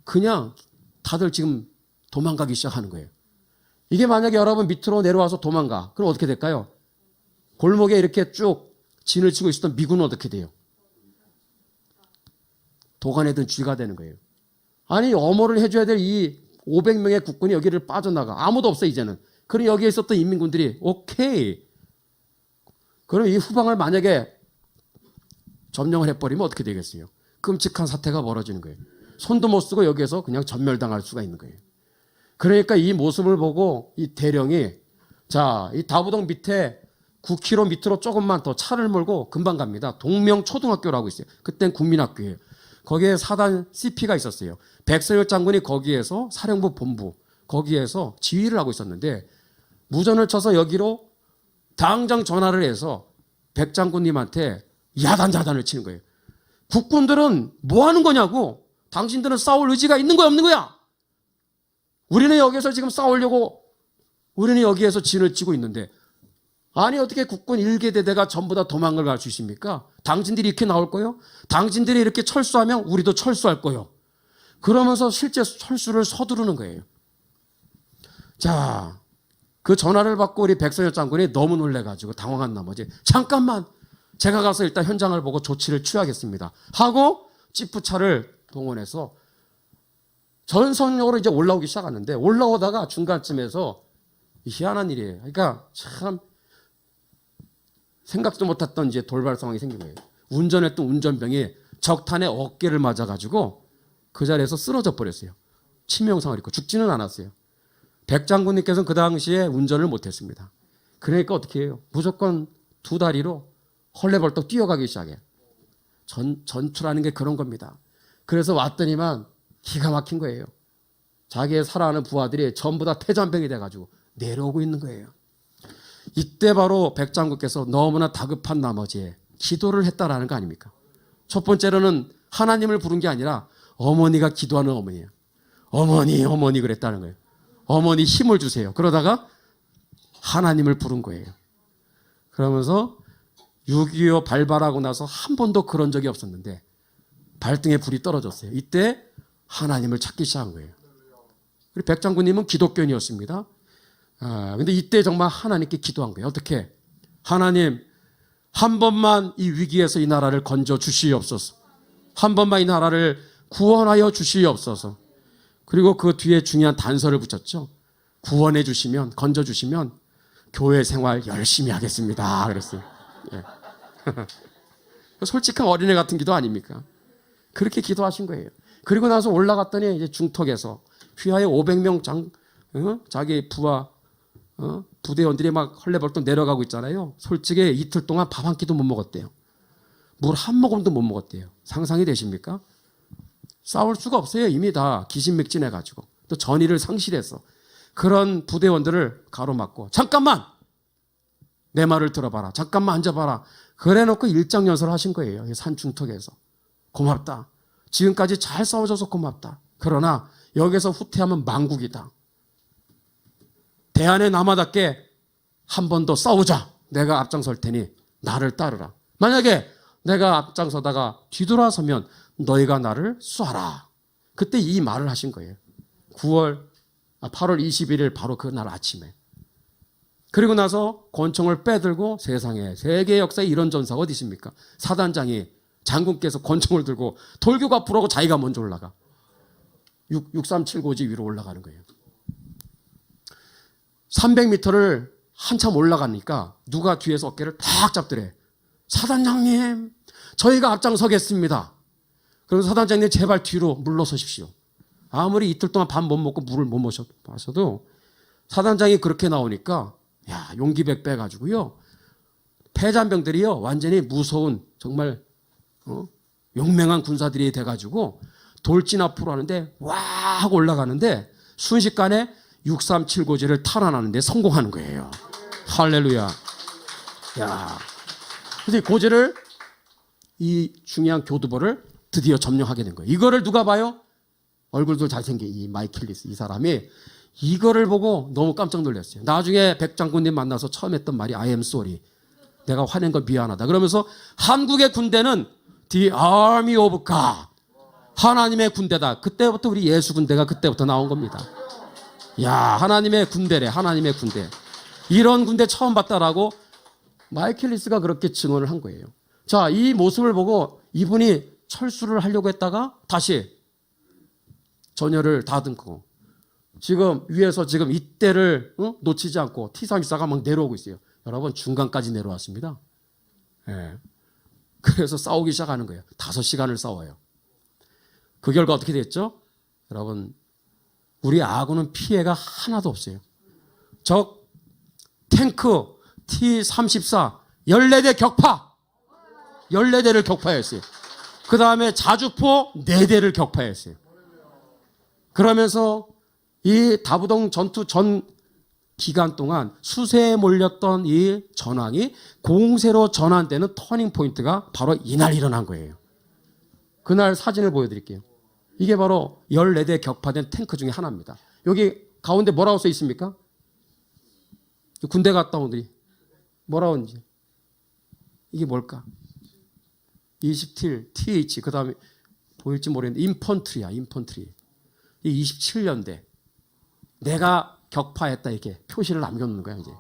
그냥 다들 지금 도망가기 시작하는 거예요. 이게 만약에 여러분 밑으로 내려와서 도망가. 그럼 어떻게 될까요? 골목에 이렇게 쭉 진을 치고 있었던 미군은 어떻게 돼요? 도간에든 쥐가 되는 거예요. 아니 엄호를 해줘야 될 이 500명의 국군이 여기를 빠져나가. 아무도 없어 이제는. 그럼 여기에 있었던 인민군들이 오케이. 그럼 이 후방을 만약에 점령을 해버리면 어떻게 되겠어요? 끔찍한 사태가 벌어지는 거예요. 손도 못 쓰고 여기에서 그냥 전멸당할 수가 있는 거예요. 그러니까 이 모습을 보고 이 대령이 자, 이 다부동 밑에 9km 밑으로 조금만 더 차를 몰고 금방 갑니다. 동명초등학교라고 있어요. 그땐 국민학교예요. 거기에 사단 CP가 있었어요. 백선열 장군이 거기에서 사령부 본부 거기에서 지휘를 하고 있었는데 무전을 쳐서 여기로 당장 전화를 해서 백 장군님한테 야단자단을 치는 거예요. 국군들은 뭐 하는 거냐고. 당신들은 싸울 의지가 있는 거야 없는 거야. 우리는 여기서 지금 싸우려고 우리는 여기에서 진을 치고 있는데 아니 어떻게 국군 1개 대대가 전부 다 도망을 갈 수 있습니까? 당신들이 이렇게 나올 거요? 당신들이 이렇게 철수하면 우리도 철수할 거요. 그러면서 실제 철수를 서두르는 거예요. 자, 그 전화를 받고 우리 백선엽 장군이 너무 놀래가지고 당황한 나머지 잠깐만 제가 가서 일단 현장을 보고 조치를 취하겠습니다 하고 지프차를 동원해서 전선역으로 이제 올라오기 시작하는데 올라오다가 중간쯤에서 희한한 일이에요. 그러니까 참 생각도 못했던 이제 돌발 상황이 생긴 거예요. 운전했던 운전병이 적탄에 어깨를 맞아가지고 그 자리에서 쓰러져 버렸어요. 치명상을 입고 죽지는 않았어요. 백 장군님께서는 그 당시에 운전을 못했습니다. 그러니까 어떻게 해요? 무조건 두 다리로 헐레벌떡 뛰어가기 시작해요. 전투라는 게 그런 겁니다. 그래서 왔더니만 기가 막힌 거예요. 자기의 사랑하는 부하들이 전부 다 폐잔병이 돼가지고 내려오고 있는 거예요. 이때 바로 백 장군께서 너무나 다급한 나머지 기도를 했다라는 거 아닙니까? 첫 번째로는 하나님을 부른 게 아니라 어머니가 기도하는 어머니예요. 어머니 그랬다는 거예요. 어머니 힘을 주세요. 그러다가 하나님을 부른 거예요. 그러면서 6.25 발발하고 나서 한 번도 그런 적이 없었는데 발등에 불이 떨어졌어요. 이때 하나님을 찾기 시작한 거예요. 우리 백 장군님은 기독교인이었습니다. 근데 이때 정말 하나님께 기도한 거예요. 어떻게? 하나님, 한 번만 이 위기에서 이 나라를 건져 주시옵소서. 한 번만 이 나라를 구원하여 주시옵소서. 그리고 그 뒤에 중요한 단서를 붙였죠. 구원해 주시면, 건져 주시면 교회 생활 열심히 하겠습니다. 그랬어요. 예. 솔직한 어린애 같은 기도 아닙니까? 그렇게 기도하신 거예요. 그리고 나서 올라갔더니 이제 중턱에서 휘하에 500명 자기 부하 부대원들이 막 헐레벌떡 내려가고 있잖아요. 솔직히 이틀 동안 밥 한 끼도 못 먹었대요. 물 한 모금도 못 먹었대요. 상상이 되십니까? 싸울 수가 없어요. 이미 다 기신맥진해가지고 또 전의를 상실해서 그런 부대원들을 가로막고 잠깐만 내 말을 들어봐라. 잠깐만 앉아봐라. 그래놓고 일장연설을 하신 거예요. 산 중턱에서. 고맙다. 지금까지 잘 싸워줘서 고맙다. 그러나 여기서 후퇴하면 망국이다. 대안의 남아답게 한 번 더 싸우자. 내가 앞장설 테니 나를 따르라. 만약에 내가 앞장서다가 뒤돌아서면 너희가 나를 쏴라. 그때 이 말을 하신 거예요. 8월 21일 바로 그날 아침에. 그리고 나서 권총을 빼들고 세상에 세계 역사에 이런 전사가 어디 있습니까? 사단장이 장군께서 권총을 들고 돌격 앞으로 하고 자기가 먼저 올라가. 637 고지 위로 올라가는 거예요. 300m를 한참 올라가니까 누가 뒤에서 어깨를 탁 잡더래. 사단장님, 저희가 앞장서겠습니다. 그래서 사단장님 제발 뒤로 물러서십시오. 아무리 이틀 동안 밥 못 먹고 물을 못 마셔도 사단장이 그렇게 나오니까 야, 용기백 빼가지고요. 패잔병들이요, 완전히 무서운 정말 용맹한 군사들이 돼가지고 돌진 앞으로 하는데 와 하고 올라가는데 순식간에 637 고지를 탈환하는데 성공하는 거예요. 할렐루야. 야, 그래서 이 고지를, 이 중요한 교두보를 드디어 점령하게 된 거예요. 이거를 누가 봐요? 얼굴도 잘생긴 이 마이클리스, 이 사람이 이거를 보고 너무 깜짝 놀랐어요. 나중에 백 장군님 만나서 처음 했던 말이 I am sorry. 내가 화낸 거 미안하다. 그러면서 한국의 군대는 The Army of God. 하나님의 군대다. 그때부터 우리 예수 군대가 그때부터 나온 겁니다. 야, 하나님의 군대래. 하나님의 군대. 이런 군대 처음 봤다라고 마이켈리스가 그렇게 증언을 한 거예요. 자, 이 모습을 보고 이분이 철수를 하려고 했다가 다시 전열을 다듬고 지금 위에서 지금 이때를 놓치지 않고 T-34가 막 내려오고 있어요. 여러분, 중간까지 내려왔습니다. 예. 그래서 싸우기 시작하는 거예요. 5시간을 싸워요. 그 결과 어떻게 됐죠? 여러분, 우리 아군은 피해가 하나도 없어요. 적 탱크 T-34 14대 격파, 14대를 격파했어요. 그 다음에 자주포 4대를 격파했어요. 그러면서 이 다부동 전투 전 기간 동안 수세에 몰렸던 이 전황이 공세로 전환되는 터닝 포인트가 바로 이날 일어난 거예요. 그날 사진을 보여드릴게요. 이게 바로 14대 격파된 탱크 중에 하나입니다. 여기 가운데 뭐라고 써 있습니까? 군대 갔다 온들이 뭐라고 하는지. 이게 뭘까? 27 TH, 그 다음에 보일지 모르겠는데 인펀트리야, 인펀트리. 이 27년대 내가 격파했다, 이렇게 표시를 남겨놓는 거야. 이제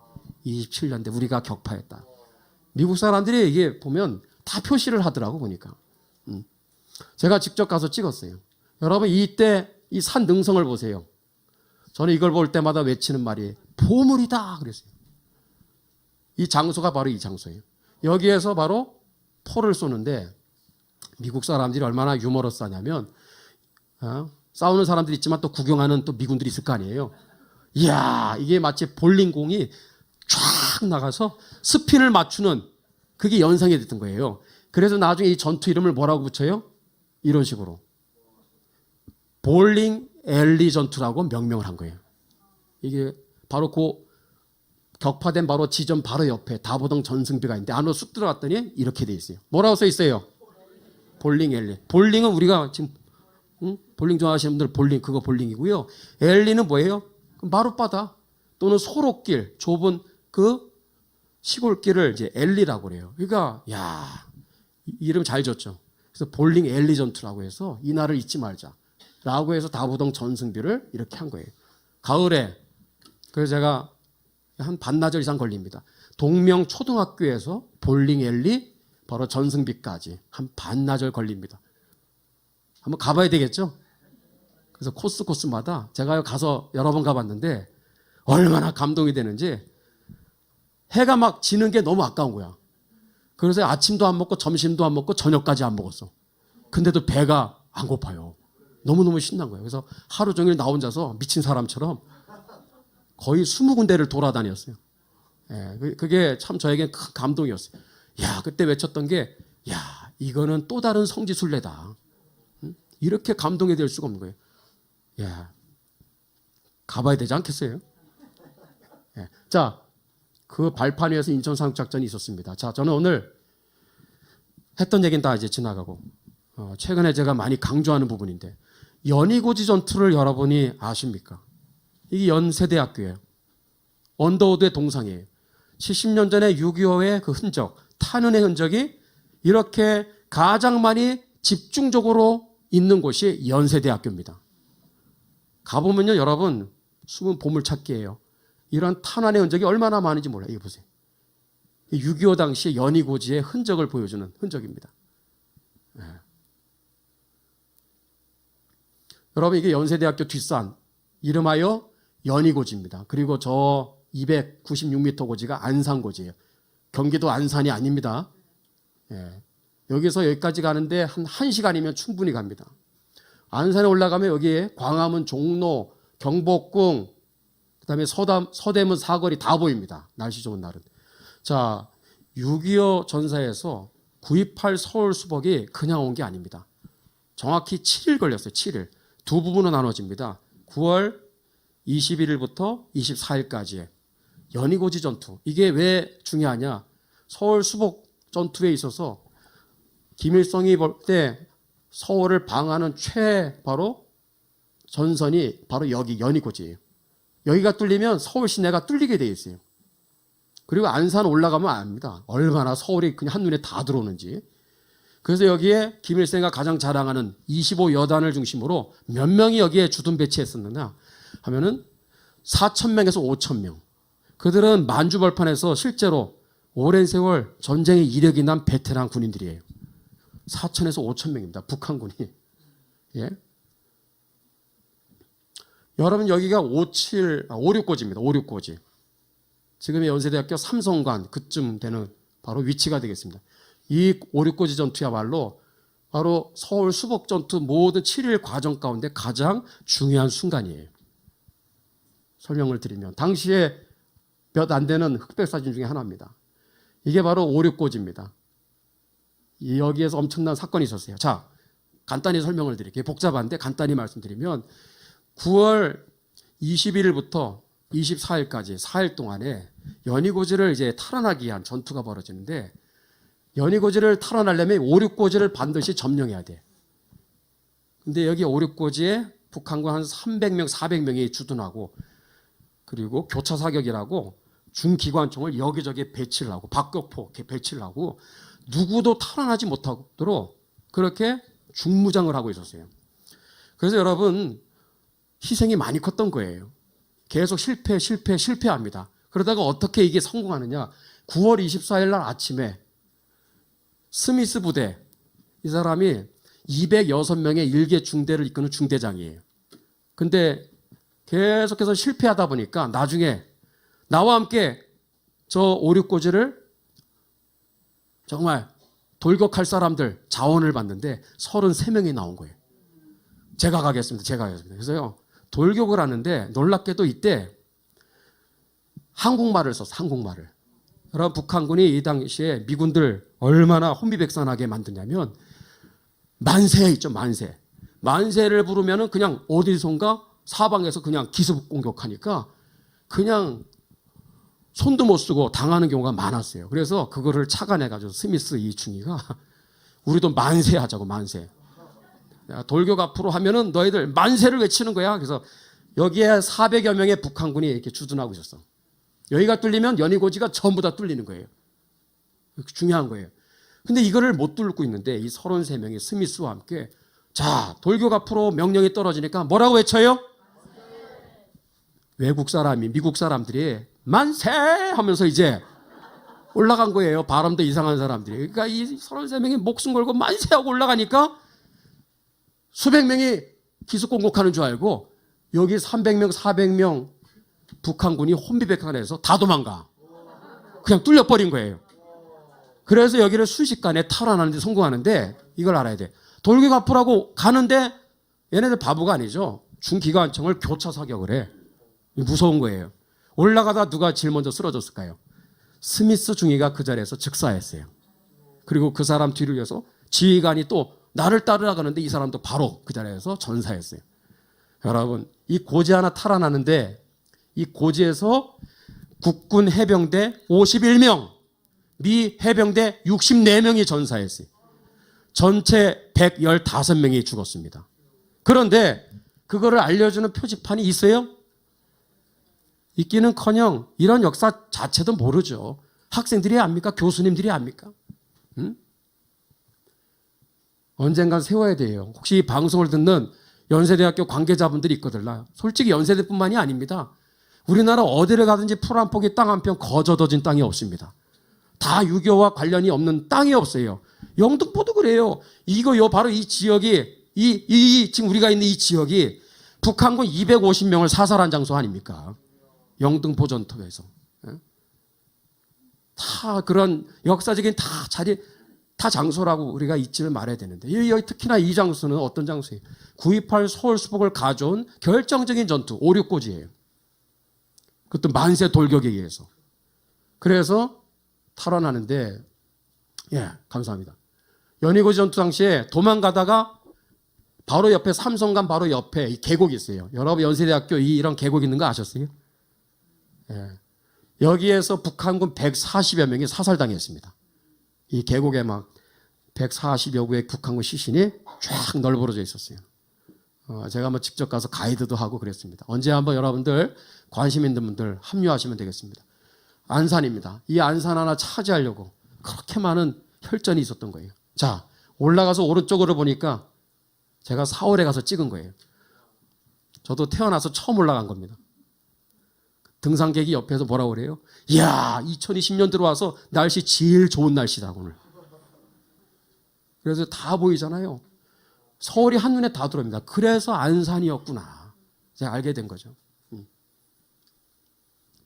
27년대 우리가 격파했다. 미국 사람들이 이게 보면 다 표시를 하더라고 보니까. 제가 직접 가서 찍었어요. 여러분, 이때 이 산 능성을 보세요. 저는 이걸 볼 때마다 외치는 말이 보물이다 그랬어요. 이 장소가 바로 이 장소예요. 여기에서 바로 포를 쏘는데 미국 사람들이 얼마나 유머러스하냐면 싸우는 사람들이 있지만 또 구경하는 또 미군들이 있을 거 아니에요. 이야, 이게 마치 볼링공이 쫙 나가서 스핀을 맞추는 그게 연상이 됐던 거예요. 그래서 나중에 이 전투 이름을 뭐라고 붙여요? 이런 식으로 볼링 앨리 전투라고 명명을 한 거예요. 이게 바로 그 격파된 바로 지점 바로 옆에 다보동 전승비가 있는데 안으로 쑥 들어갔더니 이렇게 돼 있어요. 뭐라고 써 있어요? 볼링 앨리. 볼링은 우리가 지금 볼링 좋아하시는 분들 볼링, 그거 볼링이고요. 앨리는 뭐예요? 마룻바다 또는 소록길, 좁은 그 시골길을 이제 앨리라고 그래요. 그러니까 야, 이름 잘 줬죠. 그래서 볼링 앨리 전투라고 해서 이 날을 잊지 말자라고 해서 다부동 전승비를 이렇게 한 거예요. 가을에 그래서 제가 한 반나절 이상 걸립니다. 동명 초등학교에서 볼링 앨리 바로 전승비까지 한 반나절 걸립니다. 한번 가봐야 되겠죠? 그래서 코스마다 제가 가서 여러 번 가봤는데 얼마나 감동이 되는지 해가 막 지는 게 너무 아까운 거야. 그래서 아침도 안 먹고 점심도 안 먹고 저녁까지 안 먹었어. 근데도 배가 안 고파요. 너무너무 신난 거예요. 그래서 하루 종일 나 혼자서 미친 사람처럼 거의 20군데를 돌아다녔어요. 예, 그게 참 저에겐 큰 감동이었어요. 야, 그때 외쳤던 게, 야, 이거는 또 다른 성지순례다. 이렇게 감동이 될 수가 없는 거예요. 야, 가봐야 되지 않겠어요? 예. 자, 그 발판 위에서 인천 상륙작전이 있었습니다. 자, 저는 오늘 했던 얘기는 다 이제 지나가고, 최근에 제가 많이 강조하는 부분인데, 연희고지 전투를 여러분이 아십니까? 이게 연세대학교예요. 언더우드의 동상이에요. 70년 전에 6.25의 그 흔적, 탄흔의 흔적이 이렇게 가장 많이 집중적으로 있는 곳이 연세대학교입니다. 가보면요, 여러분, 숨은 보물찾기예요. 이런 탄환의 흔적이 얼마나 많은지 몰라요. 이거 보세요. 6.25 당시의 연희고지의 흔적을 보여주는 흔적입니다. 네. 여러분, 이게 연세대학교 뒷산, 이름하여 연희고지입니다. 그리고 저 296m 고지가 안산고지예요. 경기도 안산이 아닙니다. 예. 여기서 여기까지 가는데 한 1시간이면 충분히 갑니다. 안산에 올라가면 여기에 광화문, 종로, 경복궁, 그다음에 서대문 사거리 다 보입니다. 날씨 좋은 날은. 자, 6.25 전사에서 9.28 서울 수복이 그냥 온 게 아닙니다. 정확히 7일 걸렸어요. 7일. 두 부분으로 나눠집니다. 9월 21일부터 24일까지의 연희고지 전투. 이게 왜 중요하냐? 서울 수복 전투에 있어서 김일성이 볼 때 서울을 방어하는 바로 전선이 바로 여기 연희고지예요. 여기가 뚫리면 서울 시내가 뚫리게 돼 있어요. 그리고 안산 올라가면 압니다. 얼마나 서울이 그냥 한눈에 다 들어오는지. 그래서 여기에 김일성이 가장 자랑하는 25여단을 중심으로 몇 명이 여기에 주둔 배치했었느냐 하면은 4,000명에서 5,000명. 그들은 만주벌판에서 실제로 오랜 세월 전쟁의 이력이 난 베테랑 군인들이에요. 4,000에서 5,000명입니다. 북한군이. 예. 여러분 여기가 56고지입니다. 56고지. 지금의 연세대학교 삼성관 그쯤 되는 바로 위치가 되겠습니다. 이 56고지 전투야말로 바로 서울 수복 전투 모든 7일 과정 가운데 가장 중요한 순간이에요. 설명을 드리면 당시에 몇 안 되는 흑백사진 중에 하나입니다. 이게 바로 56고지입니다. 여기에서 엄청난 사건이 있었어요. 자, 간단히 설명을 드릴게요. 복잡한데 간단히 말씀드리면 9월 21일부터 24일까지 4일 동안에 연희고지를 이제 탈환하기 위한 전투가 벌어지는데 연희고지를 탈환하려면 56고지를 반드시 점령해야 돼. 근데 여기 56고지에 북한군 한 300명, 400명이 주둔하고 그리고 교차 사격이라고 중기관총을 여기저기 배치를 하고 박격포 이렇게 배치를 하고 누구도 탈환하지 못하도록 그렇게 중무장을 하고 있었어요. 그래서 여러분 희생이 많이 컸던 거예요. 계속 실패합니다. 그러다가 어떻게 이게 성공하느냐? 9월 24일 날 아침에 스미스 부대 이 사람이 206명의 일개 중대를 이끄는 중대장이에요. 근데 계속해서 실패하다 보니까 나중에 나와 함께 저 56고지를 정말 돌격할 사람들 자원을 봤는데 33명이 나온 거예요. 제가 가겠습니다. 그래서요 돌격을 하는데 놀랍게도 이때 한국말을 썼어. 한국말을. 여러분 북한군이 이 당시에 미군들 얼마나 혼비백산하게 만드냐면 만세 있죠. 만세를 부르면은 그냥 어디선가 사방에서 그냥 기습 공격하니까 그냥 손도 못 쓰고 당하는 경우가 많았어요. 그래서 그거를 착안해가지고 스미스 이 중위가 우리도 만세하자고 만세. 돌격 앞으로 하면은 너희들 만세를 외치는 거야. 그래서 여기에 400여 명의 북한군이 이렇게 주둔하고 있었어. 여기가 뚫리면 연희고지가 전부 다 뚫리는 거예요. 중요한 거예요. 근데 이거를 못 뚫고 있는데 이 33명의 스미스와 함께 자 돌격 앞으로 명령이 떨어지니까 뭐라고 외쳐요? 외국 사람이 미국 사람들이 만세 하면서 이제 올라간 거예요. 발음도 이상한 사람들이. 그러니까 이 33명이 목숨 걸고 만세하고 올라가니까 수백 명이 기습 공격하는 줄 알고 여기 300명, 400명 북한군이 혼비백산해서 다 도망가. 그냥 뚫려버린 거예요. 그래서 여기를 순식간에 탈환하는 데 성공하는데 이걸 알아야 돼. 돌격 앞으라고 가는데 얘네들 바보가 아니죠. 중기관총을 교차 사격을 해. 무서운 거예요. 올라가다 누가 제일 먼저 쓰러졌을까요? 스미스 중위가 그 자리에서 즉사했어요. 그리고 그 사람 뒤를 이어서 지휘관이 또 나를 따라가는데 이 사람도 바로 그 자리에서 전사했어요. 여러분 이 고지 하나 탈환하는데 이 고지에서 국군 해병대 51명, 미 해병대 64명이 전사했어요. 전체 115명이 죽었습니다. 그런데 그거를 알려주는 표지판이 있어요? 있기는커녕 이런 역사 자체도 모르죠. 학생들이 압니까? 교수님들이 압니까? 응? 언젠간 세워야 돼요. 혹시 이 방송을 듣는 연세대학교 관계자분들이 있거든요. 솔직히 연세대뿐만이 아닙니다. 우리나라 어디를 가든지 풀 한 폭이 땅 한 평 거저더진 땅이 없습니다. 다 유교와 관련이 없는 땅이 없어요. 영등포도 그래요. 이거요 바로 이 지역이 지금 우리가 있는 이 지역이 북한군 250명을 사살한 장소 아닙니까? 영등포 전투에서. 예? 다 그런 역사적인 다 장소라고 우리가 잊지를 말아야 되는데 여기 특히나 이 장소는 어떤 장소예요? 9.28 서울 수복을 가져온 결정적인 전투 5.6고지예요. 그것도 만세 돌격에 의해서. 그래서 탈환하는데 예, 감사합니다. 연희고지 전투 당시에 도망가다가 바로 옆에 삼성간 바로 옆에 이 계곡이 있어요. 여러분 연세대학교 이런 계곡 있는 거 아셨어요? 예. 여기에서 북한군 140여 명이 사살당했습니다. 이 계곡에 막 140여 구의 북한군 시신이 쫙 널브러져 있었어요. 제가 한번 직접 가서 가이드도 하고 그랬습니다. 언제 한번 여러분들 관심 있는 분들 합류하시면 되겠습니다. 안산입니다. 이 안산 하나 차지하려고 그렇게 많은 혈전이 있었던 거예요. 자, 올라가서 오른쪽으로 보니까 제가 4월에 가서 찍은 거예요. 저도 태어나서 처음 올라간 겁니다. 등산객이 옆에서 뭐라고 그래요? 이야, 2020년 들어와서 날씨 제일 좋은 날씨다 오늘. 그래서 다 보이잖아요. 서울이 한눈에 다 들어옵니다. 그래서 안산이었구나. 제가 알게 된 거죠.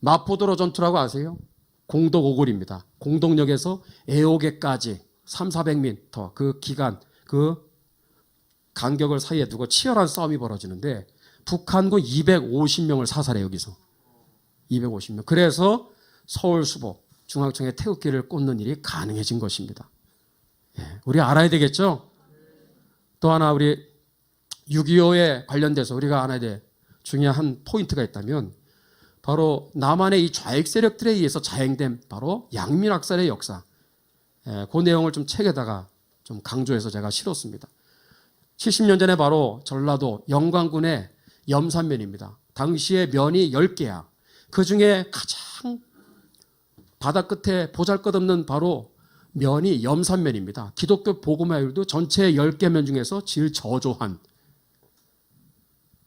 마포도로 전투라고 아세요? 공덕 오골입니다. 공덕역에서 애옥에까지 300~400m 그 기간 그 간격을 사이에 두고 치열한 싸움이 벌어지는데 북한군 250명을 사살해요. 여기서 250명. 그래서 서울 수복 중앙청에 태극기를 꽂는 일이 가능해진 것입니다. 예, 우리 알아야 되겠죠? 또 하나 우리 6.25에 관련돼서 우리가 알아야 될 중요한 한 포인트가 있다면 바로 남한의 이 좌익 세력들에 의해서 자행된 바로 양민학살의 역사. 예, 그 내용을 좀 책에다가 좀 강조해서 제가 실었습니다. 70년 전에 바로 전라도 영광군의 염산면입니다. 당시에 면이 10개야. 그 중에 가장 바다 끝에 보잘것없는 바로 면이 염산면입니다. 기독교 복음화율도 전체 10개 면 중에서 제일 저조한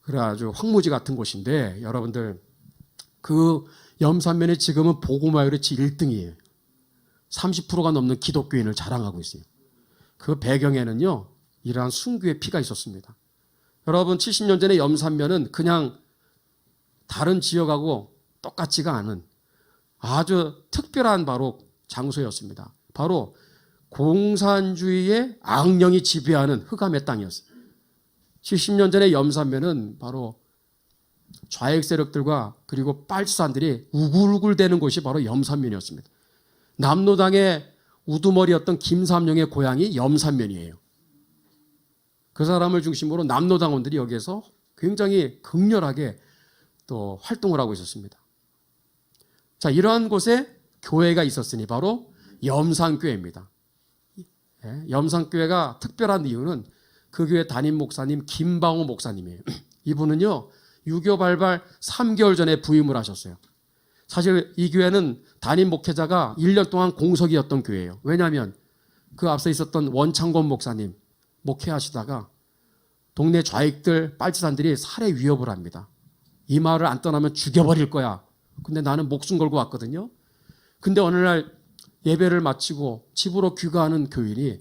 그래 아주 황무지 같은 곳인데 여러분들 그 염산면이 지금은 복음화율이 1등이에요. 30%가 넘는 기독교인을 자랑하고 있어요. 그 배경에는요. 이러한 순교의 피가 있었습니다. 여러분 70년 전에 염산면은 그냥 다른 지역하고 똑같지가 않은 아주 특별한 바로 장소였습니다. 바로 공산주의의 악령이 지배하는 흑암의 땅이었어요. 70년 전에 염산면은 바로 좌익 세력들과 그리고 빨치산들이 우글우글대는 곳이 바로 염산면이었습니다. 남로당의 우두머리였던 김삼룡의 고향이 염산면이에요. 그 사람을 중심으로 남로당원들이 여기에서 굉장히 극렬하게 또 활동을 하고 있었습니다. 자, 이러한 곳에 교회가 있었으니 바로 염산교회입니다. 염산교회가 특별한 이유는 그 교회 담임 목사님 김방호 목사님이에요. 이분은요 6.25 발발 3개월 전에 부임을 하셨어요. 사실 이 교회는 담임 목회자가 1년 동안 공석이었던 교회예요. 왜냐하면 그 앞서 있었던 원창권 목사님 목회하시다가 동네 좌익들 빨치산들이 살해 위협을 합니다. 이 마을을 안 떠나면 죽여버릴 거야. 근데 나는 목숨 걸고 왔거든요. 근데 어느 날 예배를 마치고 집으로 귀가하는 교인이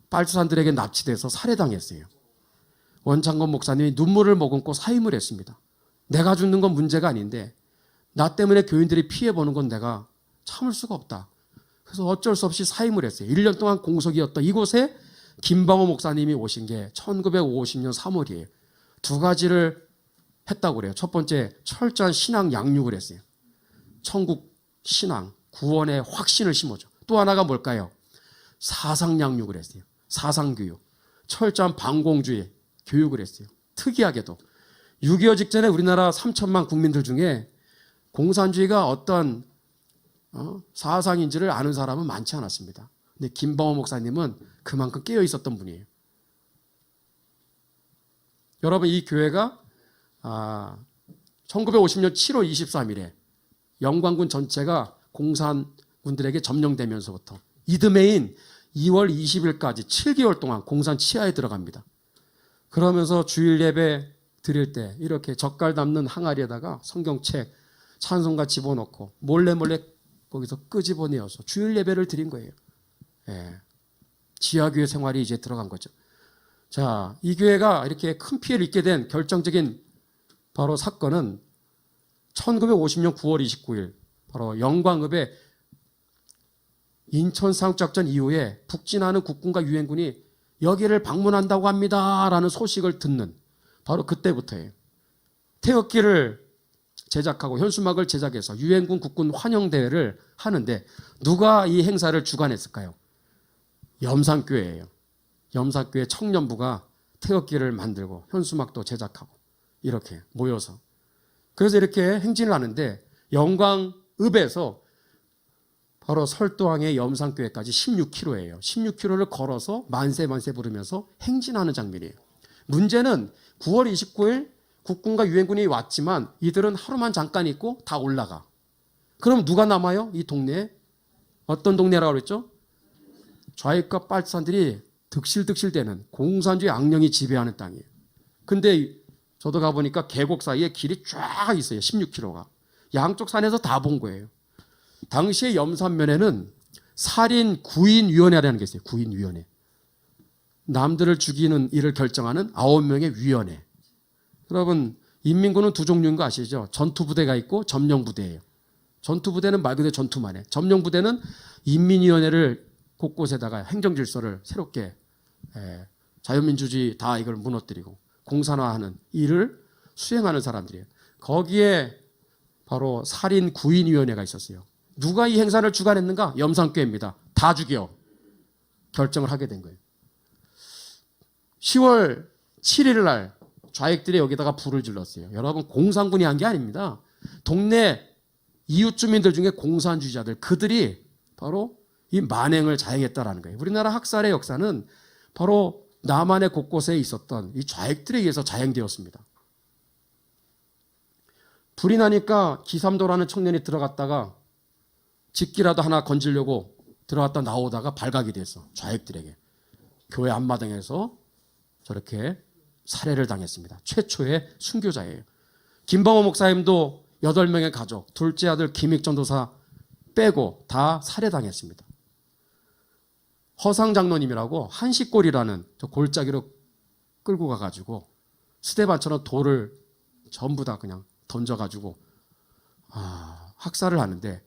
빨치산들에게 납치돼서 살해당했어요. 원창건 목사님이 눈물을 머금고 사임을 했습니다. 내가 죽는 건 문제가 아닌데 나 때문에 교인들이 피해보는 건 내가 참을 수가 없다. 그래서 어쩔 수 없이 사임을 했어요. 1년 동안 공석이었던 이곳에 김방호 목사님이 오신 게 1950년 3월이에요. 두 가지를 했다고 그래요. 첫 번째, 철저한 신앙 양육을 했어요. 천국 신앙, 구원의 확신을 심어줘. 또 하나가 뭘까요? 사상 양육을 했어요. 사상 교육. 철저한 반공주의 교육을 했어요. 특이하게도 6.25 직전에 우리나라 3천만 국민들 중에 공산주의가 어떤 사상인지를 아는 사람은 많지 않았습니다. 근데 김방호 목사님은 그만큼 깨어 있었던 분이에요. 여러분 이 교회가 1950년 7월 23일에 영광군 전체가 공산군들에게 점령되면서부터 이듬해인 2월 20일까지 7개월 동안 공산 치하에 들어갑니다. 그러면서 주일 예배 드릴 때 이렇게 젓갈 담는 항아리에다가 성경책, 찬송가 집어넣고 몰래 거기서 끄집어내어서 주일 예배를 드린 거예요. 예. 지하교회 생활이 이제 들어간 거죠. 자, 이 교회가 이렇게 큰 피해를 입게 된 결정적인 바로 사건은 1950년 9월 29일 바로 영광읍에 인천 상륙작전 이후에 북진하는 국군과 유엔군이 여기를 방문한다고 합니다라는 소식을 듣는 바로 그때부터예요. 태극기를 제작하고 현수막을 제작해서 유엔군 국군 환영대회를 하는데 누가 이 행사를 주관했을까요? 염산교회예요. 염산교회 청년부가 태극기를 만들고 현수막도 제작하고 이렇게 모여서 그래서 이렇게 행진을 하는데 영광읍에서 바로 설도항의 염산교회까지 16km예요. 16km를 걸어서 만세 만세 부르면서 행진하는 장면이에요. 문제는 9월 29일 국군과 유엔군이 왔지만 이들은 하루만 잠깐 있고 다 올라가. 그럼 누가 남아요? 이 동네에? 어떤 동네라고 그랬죠? 좌익과 빨산들이 득실득실대는 공산주의 악령이 지배하는 땅이에요. 근데 저도 가보니까 계곡 사이에 길이 쫙 있어요. 16km가. 양쪽 산에서 다 본 거예요. 당시에 염산면에는 살인 구인위원회라는 게 있어요. 구인위원회. 남들을 죽이는 일을 결정하는 9명의 위원회. 여러분 인민군은 두 종류인 거 아시죠? 전투부대가 있고 점령부대예요. 전투부대는 말 그대로 전투만 해. 점령부대는 인민위원회를 곳곳에다가 행정질서를 새롭게 자유민주주의 다 이걸 무너뜨리고 공산화하는 일을 수행하는 사람들이에요. 거기에 바로 살인 구인위원회가 있었어요. 누가 이 행사를 주관했는가? 염산교회입니다. 다 죽여. 결정을 하게 된 거예요. 10월 7일 날 좌익들이 여기다가 불을 질렀어요. 여러분 공산군이 한 게 아닙니다. 동네 이웃 주민들 중에 공산주의자들 그들이 바로 이 만행을 자행했다라는 거예요. 우리나라 학살의 역사는 바로 남한의 곳곳에 있었던 이 좌익들에 의해서 자행되었습니다. 불이 나니까 기삼도라는 청년이 들어갔다가 집기라도 하나 건지려고 들어갔다 나오다가 발각이 됐어. 좌익들에게. 교회 앞마당에서 저렇게 살해를 당했습니다. 최초의 순교자예요. 김방호 목사님도 8명의 가족, 둘째 아들 김익 전도사 빼고 다 살해당했습니다. 허상 장로님이라고 한식골이라는 저 골짜기로 끌고 가가지고 스테반처럼 돌을 전부 다 그냥 던져가지고 학살을 하는데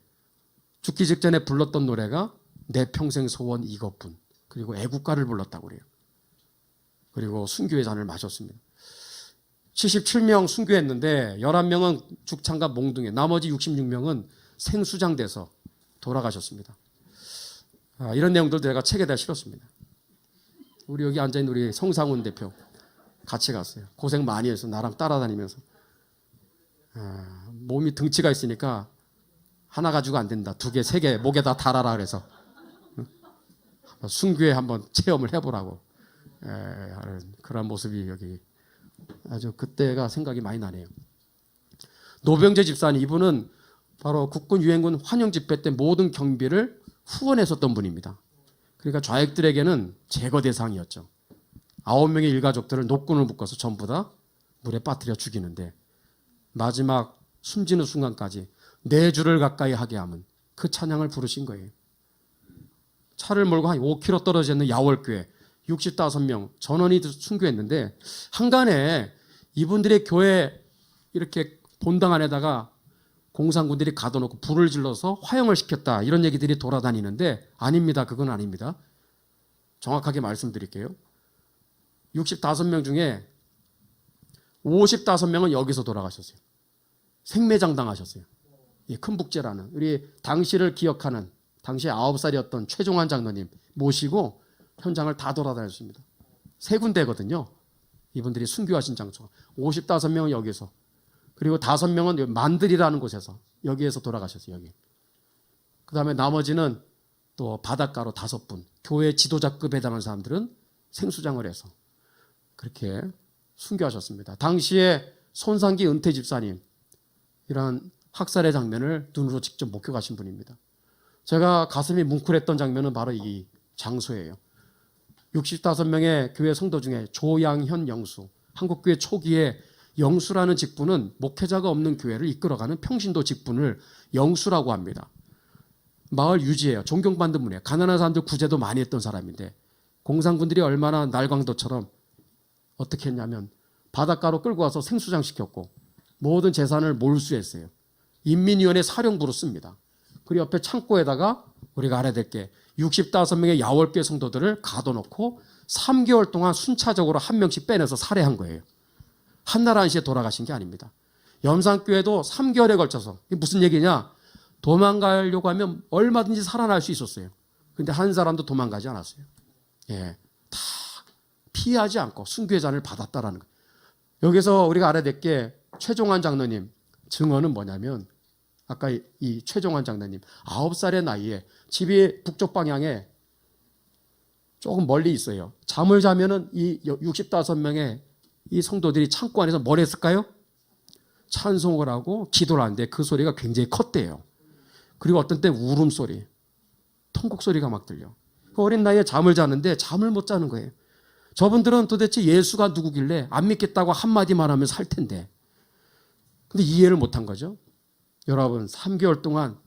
죽기 직전에 불렀던 노래가 내 평생 소원 이것뿐 그리고 애국가를 불렀다고 그래요. 그리고 순교의 잔을 마셨습니다. 77명 순교했는데 11명은 죽창과 몽둥이 나머지 66명은 생수장돼서 돌아가셨습니다. 이런 내용들 내가 책에다 실었습니다. 우리 여기 앉아있는 우리 성상훈 대표 같이 갔어요. 고생 많이 해서 나랑 따라다니면서 몸이 등치가 있으니까 하나 가지고 안 된다. 2개, 3개 목에다 달아라 그래서 순교에 한번 체험을 해보라고 그런 모습이 여기 아주 그때가 생각이 많이 나네요. 노병재 집사님 이분은 바로 국군 유엔군 환영 집회 때 모든 경비를 후원했었던 분입니다. 그러니까 좌익들에게는 제거 대상이었죠. 9명의 일가족들을 노끈을 묶어서 전부 다 물에 빠뜨려 죽이는데 마지막 숨지는 순간까지 4주를 가까이 하게 하면 그 찬양을 부르신 거예요. 차를 몰고 한 5km 떨어져 있는 야월교회 65명 전원이 순교했는데 한간에 이분들의 교회 이렇게 본당 안에다가 공산군들이 가둬놓고 불을 질러서 화형을 시켰다 이런 얘기들이 돌아다니는데 아닙니다. 그건 아닙니다. 정확하게 말씀드릴게요. 65명 중에 55명은 여기서 돌아가셨어요. 생매장 당하셨어요. 큰 북제라는 우리 당시를 기억하는 당시 9살이었던 최종환 장로님 모시고 현장을 다 돌아다녔습니다. 3군데거든요. 이분들이 순교하신 장소가. 55명은 여기서 그리고 5명은 만들이라는 곳에서 여기에서 돌아가셨어요. 여기. 그 다음에 나머지는 또 바닷가로 5분 교회 지도자급에 해당하는 사람들은 생수장을 해서 그렇게 순교하셨습니다. 당시에 손상기 은퇴 집사님 이런 학살의 장면을 눈으로 직접 목격하신 분입니다. 제가 가슴이 뭉클했던 장면은 바로 이 장소예요. 65명의 교회 성도 중에 조양현 영수, 한국교회 초기에 영수라는 직분은 목회자가 없는 교회를 이끌어가는 평신도 직분을 영수라고 합니다. 마을 유지예요. 존경받는 분이에요. 가난한 사람들 구제도 많이 했던 사람인데 공산군들이 얼마나 날강도처럼 어떻게 했냐면 바닷가로 끌고 와서 생수장 시켰고 모든 재산을 몰수했어요. 인민위원회 사령부로 씁니다. 그리고 옆에 창고에다가 우리가 알아야 될 게 65명의 야월교회 성도들을 가둬놓고 3개월 동안 순차적으로 한 명씩 빼내서 살해한 거예요. 한날 한시에 돌아가신 게 아닙니다. 염산교회도 3개월에 걸쳐서, 이게 무슨 얘기냐? 도망가려고 하면 얼마든지 살아날 수 있었어요. 근데 한 사람도 도망가지 않았어요. 예, 다 피하지 않고 순교의 잔을 받았다라는 거예요. 여기서 우리가 알아야 될 게 최종환 장로님 증언은 뭐냐면, 아까 이 최종환 장로님 9살의 나이에 집이 북쪽 방향에 조금 멀리 있어요. 잠을 자면은 이 65명의 이 성도들이 창고 안에서 뭘 했을까요? 찬송을 하고 기도를 하는데 그 소리가 굉장히 컸대요. 그리고 어떤 때 울음소리, 통곡소리가 막 들려. 그 어린 나이에 잠을 자는데 잠을 못 자는 거예요. 저분들은 도대체 예수가 누구길래 안 믿겠다고 한마디만 하면 살 텐데. 근데 이해를 못한 거죠. 여러분, 3개월 동안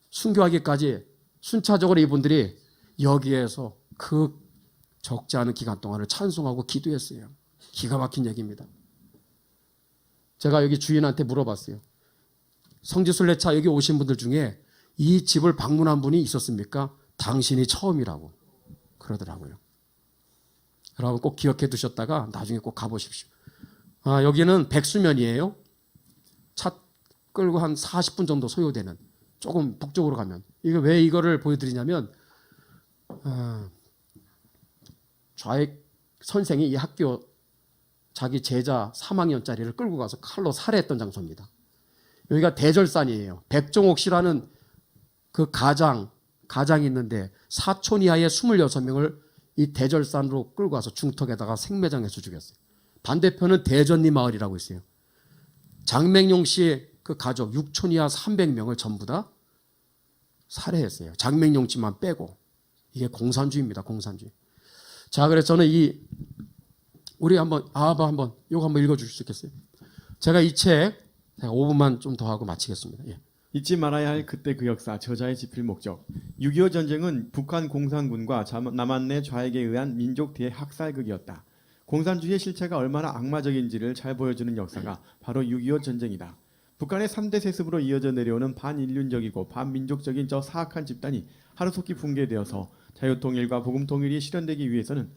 순교하기까지 순차적으로 이분들이 여기에서 그 적지 않은 기간 동안을 찬송하고 기도했어요. 기가 막힌 얘기입니다. 제가 여기 주인한테 물어봤어요. 성지순례차 여기 오신 분들 중에 이 집을 방문한 분이 있었습니까? 당신이 처음이라고 그러더라고요. 여러분 꼭 기억해 두셨다가 나중에 꼭 가보십시오. 여기는 백수면이에요. 차 끌고 한 40분 정도 소요되는, 조금 북쪽으로 가면. 이거 왜 이거를 보여드리냐면, 좌익 선생이 이 학교 자기 제자 3학년짜리를 끌고 가서 칼로 살해했던 장소입니다. 여기가 대절산이에요. 백종옥 씨라는 그 가장이 있는데 사촌 이하의 26명을 이 대절산으로 끌고 가서 중턱에다가 생매장해서 죽였어요. 반대편은 대전리 마을이라고 있어요. 장맹용 씨의 그 가족 6촌 이하 300명을 전부 다 살해했어요. 장맹용 씨만 빼고. 이게 공산주의입니다. 공산주의. 자, 그래서 저는 우리 한번 이거 한번 읽어주실 수 있겠어요? 제가 이 책 5분만 좀 더 하고 마치겠습니다. 예. 잊지 말아야 할 그때 그 역사, 저자의 지필 목적. 6.25 전쟁은 북한 공산군과 남한내 좌익에 의한 민족 대학살극이었다. 공산주의의 실체가 얼마나 악마적인지를 잘 보여주는 역사가 바로 6.25 전쟁이다. 북한의 3대 세습으로 이어져 내려오는 반인륜적이고 반민족적인 저 사악한 집단이 하루속히 붕괴되어서 자유통일과 복음통일이 실현되기 위해서는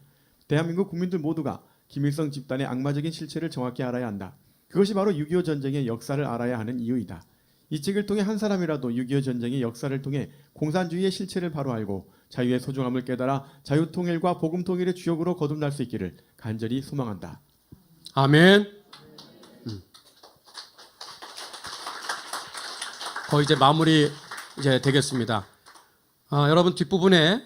대한민국 국민들 모두가 김일성 집단의 악마적인 실체를 정확히 알아야 한다. 그것이 바로 6.25 전쟁의 역사를 알아야 하는 이유이다. 이 책을 통해 한 사람이라도 6.25 전쟁의 역사를 통해 공산주의의 실체를 바로 알고 자유의 소중함을 깨달아 자유통일과 복음통일의 주역으로 거듭날 수 있기를 간절히 소망한다. 아멘. 거의 이제 마무리 되겠습니다. 여러분 뒷부분에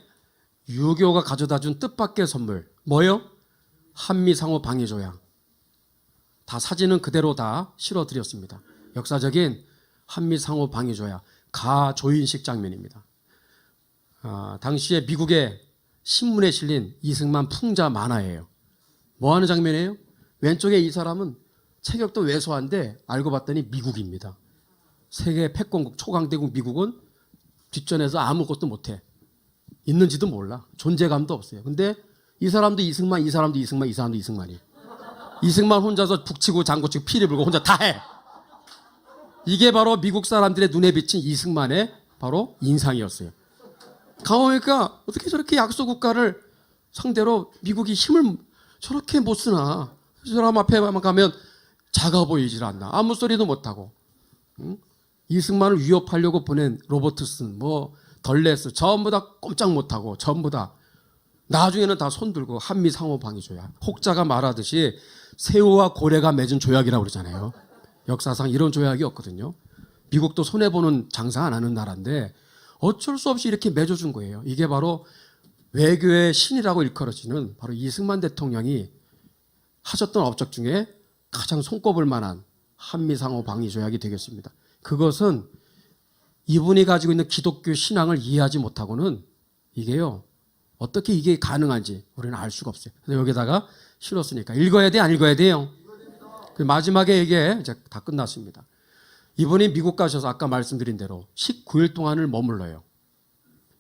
유교가 가져다준 뜻밖의 선물 뭐요? 한미상호 방위조약. 다 사진은 그대로 다 실어드렸습니다. 역사적인 한미상호 방위조약 가조인식 장면입니다. 당시에 미국의 신문에 실린 이승만 풍자 만화예요. 뭐 하는 장면이에요? 왼쪽에 이 사람은 체격도 왜소한데 알고 봤더니 미국입니다. 세계 패권국 초강대국 미국은 뒷전에서 아무것도 못해. 있는지도 몰라. 존재감도 없어요. 근데 이 사람도 이승만, 이 사람도 이승만, 이 사람도 이승만이. 이승만 혼자서 북치고 장구치고 피리 불고 혼자 다 해. 이게 바로 미국 사람들의 눈에 비친 이승만의 바로 인상이었어요. 가보니까 어떻게 저렇게 약소국가를 상대로 미국이 힘을 저렇게 못 쓰나. 저 사람 앞에만 가면 작아 보이질 않나. 아무 소리도 못하고. 응? 이승만을 위협하려고 보낸 로버트슨, 덜레스 전부 다 꼼짝 못하고 전부 다 나중에는 다 손들고 한미 상호 방위 조약. 혹자가 말하듯이 새우와 고래가 맺은 조약이라고 그러잖아요. 역사상 이런 조약이 없거든요. 미국도 손해보는 장사 안 하는 나라인데 어쩔 수 없이 이렇게 맺어준 거예요. 이게 바로 외교의 신이라고 일컬어지는 바로 이승만 대통령이 하셨던 업적 중에 가장 손꼽을 만한 한미 상호 방위 조약이 되겠습니다. 그것은 이분이 가지고 있는 기독교 신앙을 이해하지 못하고는 이게요, 어떻게 이게 가능한지 우리는 알 수가 없어요. 그래서 여기다가 실었으니까 읽어야 돼, 안 읽어야 돼요? 그 마지막에 이게 이제 다 끝났습니다. 이분이 미국 가셔서 아까 말씀드린 대로 19일 동안을 머물러요.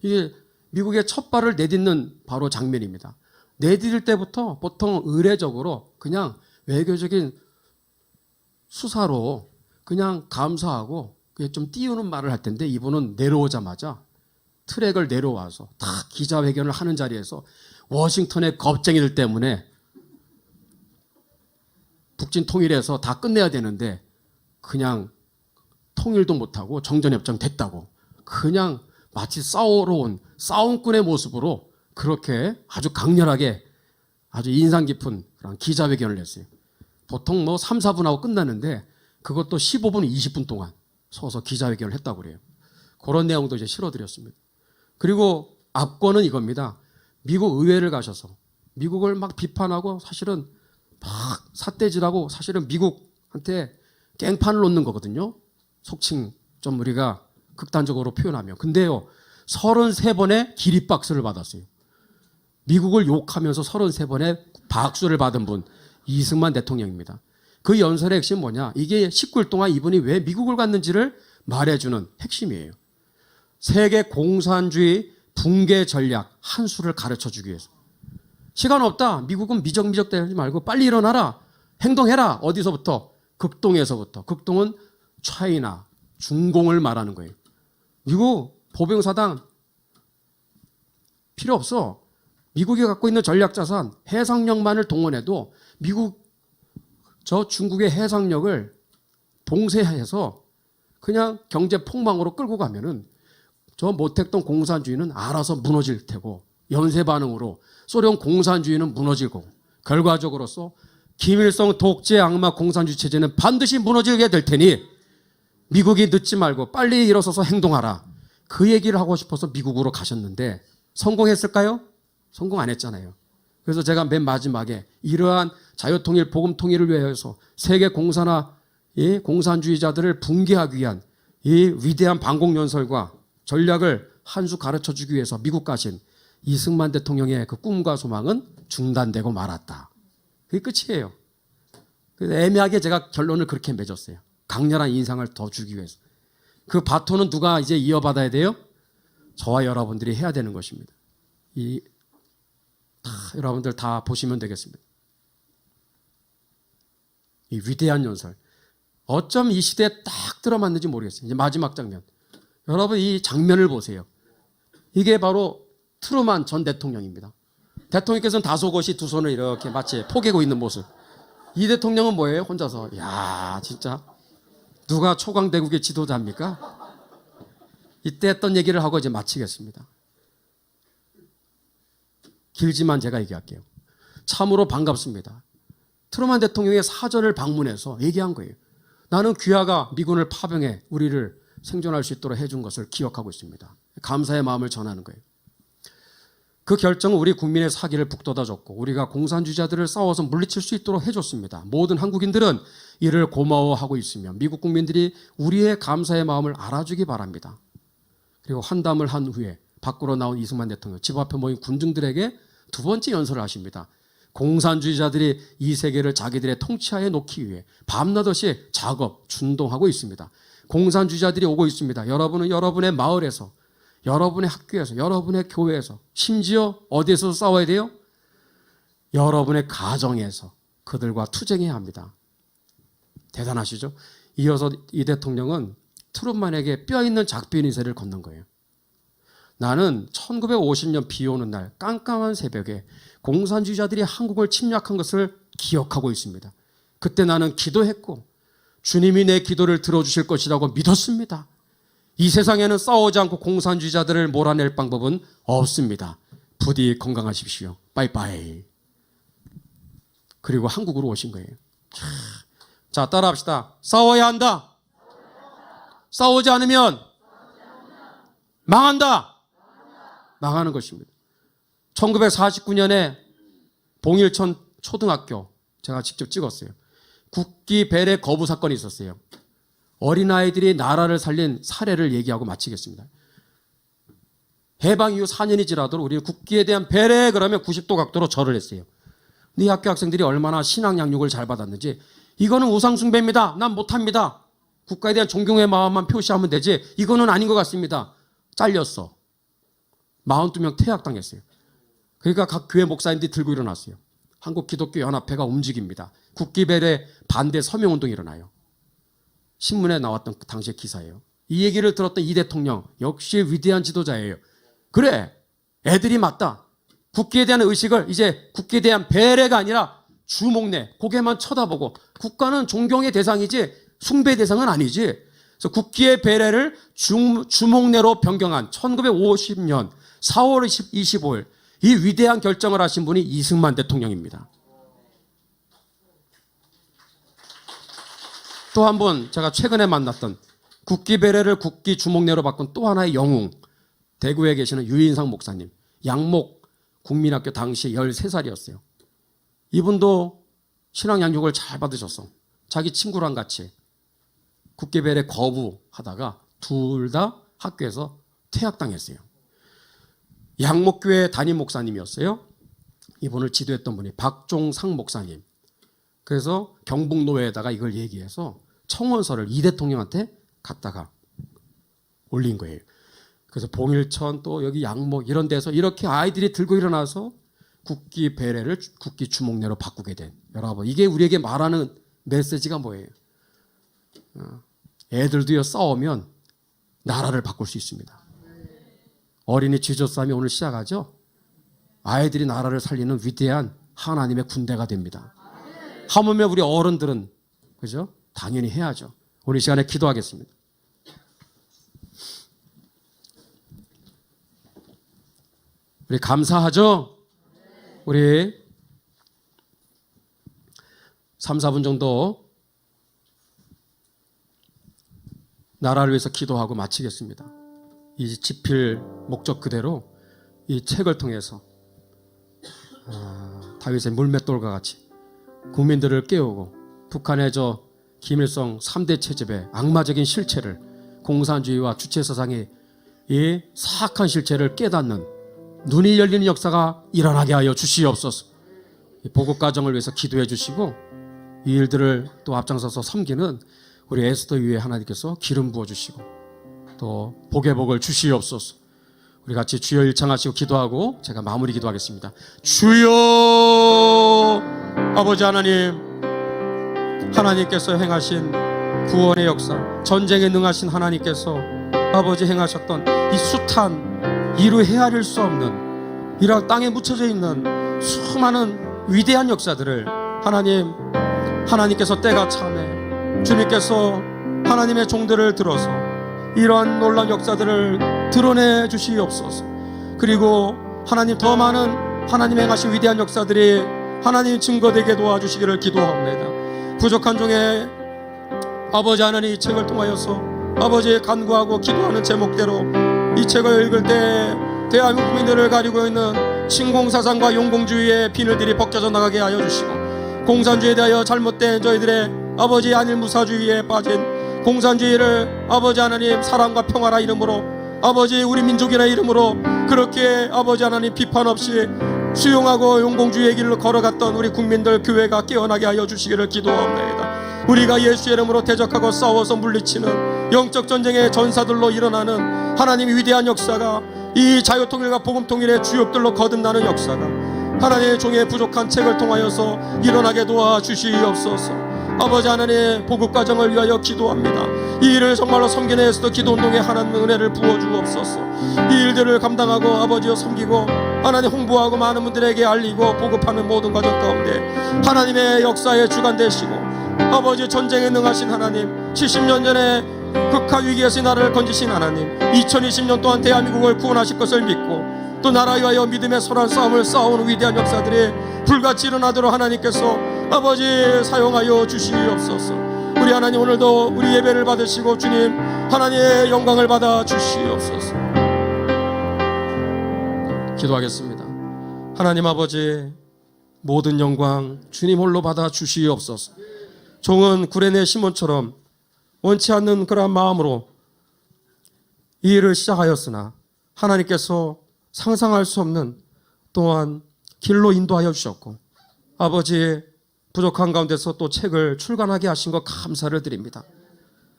이게 미국의 첫 발을 내딛는 바로 장면입니다. 내딛을 때부터 보통 의례적으로 그냥 외교적인 수사로 그냥 감사하고 그게 좀 띄우는 말을 할 텐데 이분은 내려오자마자 트랙을 내려와서 다 기자회견을 하는 자리에서 워싱턴의 겁쟁이들 때문에 북진 통일해서 다 끝내야 되는데 그냥 통일도 못하고 정전협정 됐다고 그냥 마치 싸우러 온 싸움꾼의 모습으로 그렇게 아주 강렬하게 아주 인상 깊은 그런 기자회견을 했어요. 보통 뭐 3, 4분 하고 끝나는데 그것도 15분, 20분 동안 서서 기자회견을 했다고 그래요. 그런 내용도 이제 실어드렸습니다. 그리고 압권은 이겁니다. 미국 의회를 가셔서 미국을 막 비판하고 사실은 막 삿대질하고 사실은 미국한테 깽판을 놓는 거거든요. 속칭 좀 우리가 극단적으로 표현하면. 근데요, 33번의 기립박수를 받았어요. 미국을 욕하면서 33번의 박수를 받은 분, 이승만 대통령입니다. 그 연설의 핵심은 뭐냐? 이게 19일 동안 이분이 왜 미국을 갔는지를 말해주는 핵심이에요. 세계 공산주의 붕괴 전략 한 수를 가르쳐 주기 위해서. 시간 없다. 미국은 미적미적 대지 말고 빨리 일어나라. 행동해라. 어디서부터? 극동에서부터. 극동은 차이나, 중공을 말하는 거예요. 미국 보병사당 필요 없어. 미국이 갖고 있는 전략자산, 해상력만을 동원해도 미국 저 중국의 해상력을 봉쇄해서 그냥 경제 폭망으로 끌고 가면은 저 모택동 공산주의는 알아서 무너질 테고 연쇄 반응으로 소련 공산주의는 무너질 거고 결과적으로서 김일성 독재 악마 공산주의 체제는 반드시 무너지게 될 테니 미국이 늦지 말고 빨리 일어서서 행동하라. 그 얘기를 하고 싶어서 미국으로 가셨는데 성공했을까요? 성공 안 했잖아요. 그래서 제가 맨 마지막에 이러한 자유통일, 복음통일을 위해서 세계 공산화, 이 공산주의자들을 붕괴하기 위한 이 위대한 반공연설과 전략을 한 수 가르쳐주기 위해서 미국 가신 이승만 대통령의 그 꿈과 소망은 중단되고 말았다. 그게 끝이에요. 그래서 애매하게 제가 결론을 그렇게 맺었어요. 강렬한 인상을 더 주기 위해서. 그 바톤은 누가 이제 이어받아야 돼요? 저와 여러분들이 해야 되는 것입니다. 여러분들 다 보시면 되겠습니다. 이 위대한 연설. 어쩜 이 시대에 딱 들어맞는지 모르겠어요. 이제 마지막 장면. 여러분 이 장면을 보세요. 이게 바로 트루만 전 대통령입니다. 대통령께서는 다소곳이 두 손을 이렇게 마치 포개고 있는 모습. 이 대통령은 뭐예요? 혼자서. 야, 진짜 누가 초강대국의 지도자입니까? 이때 했던 얘기를 하고 이제 마치겠습니다. 길지만 제가 얘기할게요. 참으로 반갑습니다. 트루만 대통령의 사절을 방문해서 얘기한 거예요. 나는 귀하가 미군을 파병해 우리를 생존할 수 있도록 해준 것을 기억하고 있습니다. 감사의 마음을 전하는 거예요. 그 결정은 우리 국민의 사기를 북돋아줬고 우리가 공산주의자들을 싸워서 물리칠 수 있도록 해줬습니다. 모든 한국인들은 이를 고마워하고 있으며 미국 국민들이 우리의 감사의 마음을 알아주기 바랍니다. 그리고 환담을 한 후에 밖으로 나온 이승만 대통령 집 앞에 모인 군중들에게 두 번째 연설을 하십니다. 공산주의자들이 이 세계를 자기들의 통치하에 놓기 위해 밤낮없이 작업, 준동하고 있습니다. 공산주의자들이 오고 있습니다. 여러분은 여러분의 마을에서, 여러분의 학교에서, 여러분의 교회에서, 심지어 어디에서 싸워야 돼요? 여러분의 가정에서 그들과 투쟁해야 합니다. 대단하시죠? 이어서 이 대통령은 트루만에게 뼈있는 작별 인사를 건넨 거예요. 나는 1950년 비 오는 날 깜깜한 새벽에 공산주의자들이 한국을 침략한 것을 기억하고 있습니다. 그때 나는 기도했고 주님이 내 기도를 들어주실 것이라고 믿었습니다. 이 세상에는 싸우지 않고 공산주의자들을 몰아낼 방법은 없습니다. 부디 건강하십시오. 빠이빠이. 그리고 한국으로 오신 거예요. 자, 따라합시다. 싸워야 한다. 싸우지 않으면 망한다. 망하는 것입니다. 1949년에 봉일천 초등학교 제가 직접 찍었어요. 국기 배례 거부 사건이 있었어요. 어린아이들이 나라를 살린 사례를 얘기하고 마치겠습니다. 해방 이후 4년이 지나도록 우리는 국기에 대한 배례 그러면 90도 각도로 절을 했어요. 네 학교 학생들이 얼마나 신앙 양육을 잘 받았는지 이거는 우상숭배입니다. 난 못합니다. 국가에 대한 존경의 마음만 표시하면 되지 이거는 아닌 것 같습니다. 잘렸어. 42명 퇴학당했어요. 그러니까 각 교회 목사님들이 들고 일어났어요. 한국기독교연합회가 움직입니다. 국기배례 반대 서명운동이 일어나요. 신문에 나왔던 그 당시의 기사예요. 이 얘기를 들었던 이 대통령 역시 위대한 지도자예요. 그래, 애들이 맞다. 국기에 대한 의식을 이제 국기에 대한 배려가 아니라 주목내, 고개만 쳐다보고 국가는 존경의 대상이지 숭배 대상은 아니지. 그래서 국기의 배려를 주목내로 변경한 1950년 4월 25일 이 위대한 결정을 하신 분이 이승만 대통령입니다. 또 한 번 제가 최근에 만났던 국기 배려를 국기 주목내로 바꾼 또 하나의 영웅, 대구에 계시는 유인상 목사님, 양목 국민학교 당시 13살이었어요. 이분도 신앙 양육을 잘 받으셨어. 자기 친구랑 같이 국기 배려 거부하다가 둘 다 학교에서 퇴학당했어요. 양목교회 담임 목사님이었어요. 이분을 지도했던 분이 박종상 목사님. 그래서 경북노회에다가 이걸 얘기해서 청원서를 이 대통령한테 갖다가 올린 거예요. 그래서 봉일천 또 여기 양목 이런 데서 이렇게 아이들이 들고 일어나서 국기 배려를 국기 주목내로 바꾸게 된. 여러분, 이게 우리에게 말하는 메시지가 뭐예요? 애들도요, 싸우면 나라를 바꿀 수 있습니다. 어린이 쥐젓싸움이 오늘 시작하죠? 아이들이 나라를 살리는 위대한 하나님의 군대가 됩니다. 하물며 우리 어른들은, 그죠? 당연히 해야죠. 오늘 이 시간에 기도하겠습니다. 우리 감사하죠? 우리 3, 4분 정도 나라를 위해서 기도하고 마치겠습니다. 이 집필 목적 그대로 이 책을 통해서 다윗의 물맷돌과 같이 국민들을 깨우고 북한의 저 김일성 3대 체제의 악마적인 실체를, 공산주의와 주체사상의 이 사악한 실체를 깨닫는 눈이 열리는 역사가 일어나게 하여 주시옵소서. 보급가정을 위해서 기도해 주시고 이 일들을 또 앞장서서 섬기는 우리 에스더 위에 하나님께서 기름 부어 주시고 또 복의 복을 주시옵소서. 우리 같이 주여 일창하시고 기도하고 제가 마무리 기도하겠습니다. 주여 아버지 하나님, 하나님께서 행하신 구원의 역사, 전쟁에 능하신 하나님께서 아버지 행하셨던 이 숱한 이루 헤아릴 수 없는 이런 땅에 묻혀져 있는 수많은 위대한 역사들을 하나님께서 때가 참에 주님께서 하나님의 종들을 들어서 이러한 놀라운 역사들을 드러내 주시옵소서. 그리고 하나님, 더 많은 하나님 행하신 위대한 역사들이 하나님 증거되게 도와주시기를 기도합니다. 부족한 종의 아버지 하나님, 이 책을 통하여서 아버지의 간구하고 기도하는 제목대로 이 책을 읽을 때 대한민국 국민들을 가리고 있는 신공사상과 용공주의의 비늘들이 벗겨져 나가게 하여 주시고, 공산주의에 대하여 잘못된 저희들의 아버지 안일무사주의에 빠진 공산주의를 아버지 하나님 사랑과 평화라 이름으로 아버지 우리 민족이라 이름으로 그렇게 아버지 하나님 비판 없이 수용하고 용공주의의 길로 걸어갔던 우리 국민들, 교회가 깨어나게 하여 주시기를 기도합니다. 우리가 예수의 이름으로 대적하고 싸워서 물리치는 영적 전쟁의 전사들로 일어나는 하나님의 위대한 역사가, 이 자유통일과 복음통일의 주역들로 거듭나는 역사가 하나님의 종의 부족한 책을 통하여서 일어나게 도와주시옵소서. 아버지 하나님, 보급과정을 위하여 기도합니다. 이 일을 정말로 섬기는 에스더 기도운동에 하나님의 은혜를 부어주옵소서. 이 일들을 감당하고 아버지여 섬기고 하나님 홍보하고 많은 분들에게 알리고 보급하는 모든 과정 가운데 하나님의 역사의 주관 되시고, 아버지 전쟁에 능하신 하나님, 70년 전에 극한 위기에서 나라를 건지신 하나님, 2020년 동안 대한민국을 구원하실 것을 믿고 또 나라 위하여 믿음의 선한 싸움을 싸우는 위대한 역사들이 불같이 일어나도록 하나님께서 아버지 사용하여 주시옵소서. 우리 하나님, 오늘도 우리 예배를 받으시고 주님 하나님의 영광을 받아 주시옵소서. 기도하겠습니다. 하나님 아버지, 모든 영광 주님 홀로 받아 주시옵소서. 종은 구레네 시몬처럼 원치 않는 그러한 마음으로 이 일을 시작하였으나 하나님께서 상상할 수 없는 또한 길로 인도하여 주셨고, 아버지의 부족한 가운데서 또 책을 출간하게 하신 것 감사를 드립니다.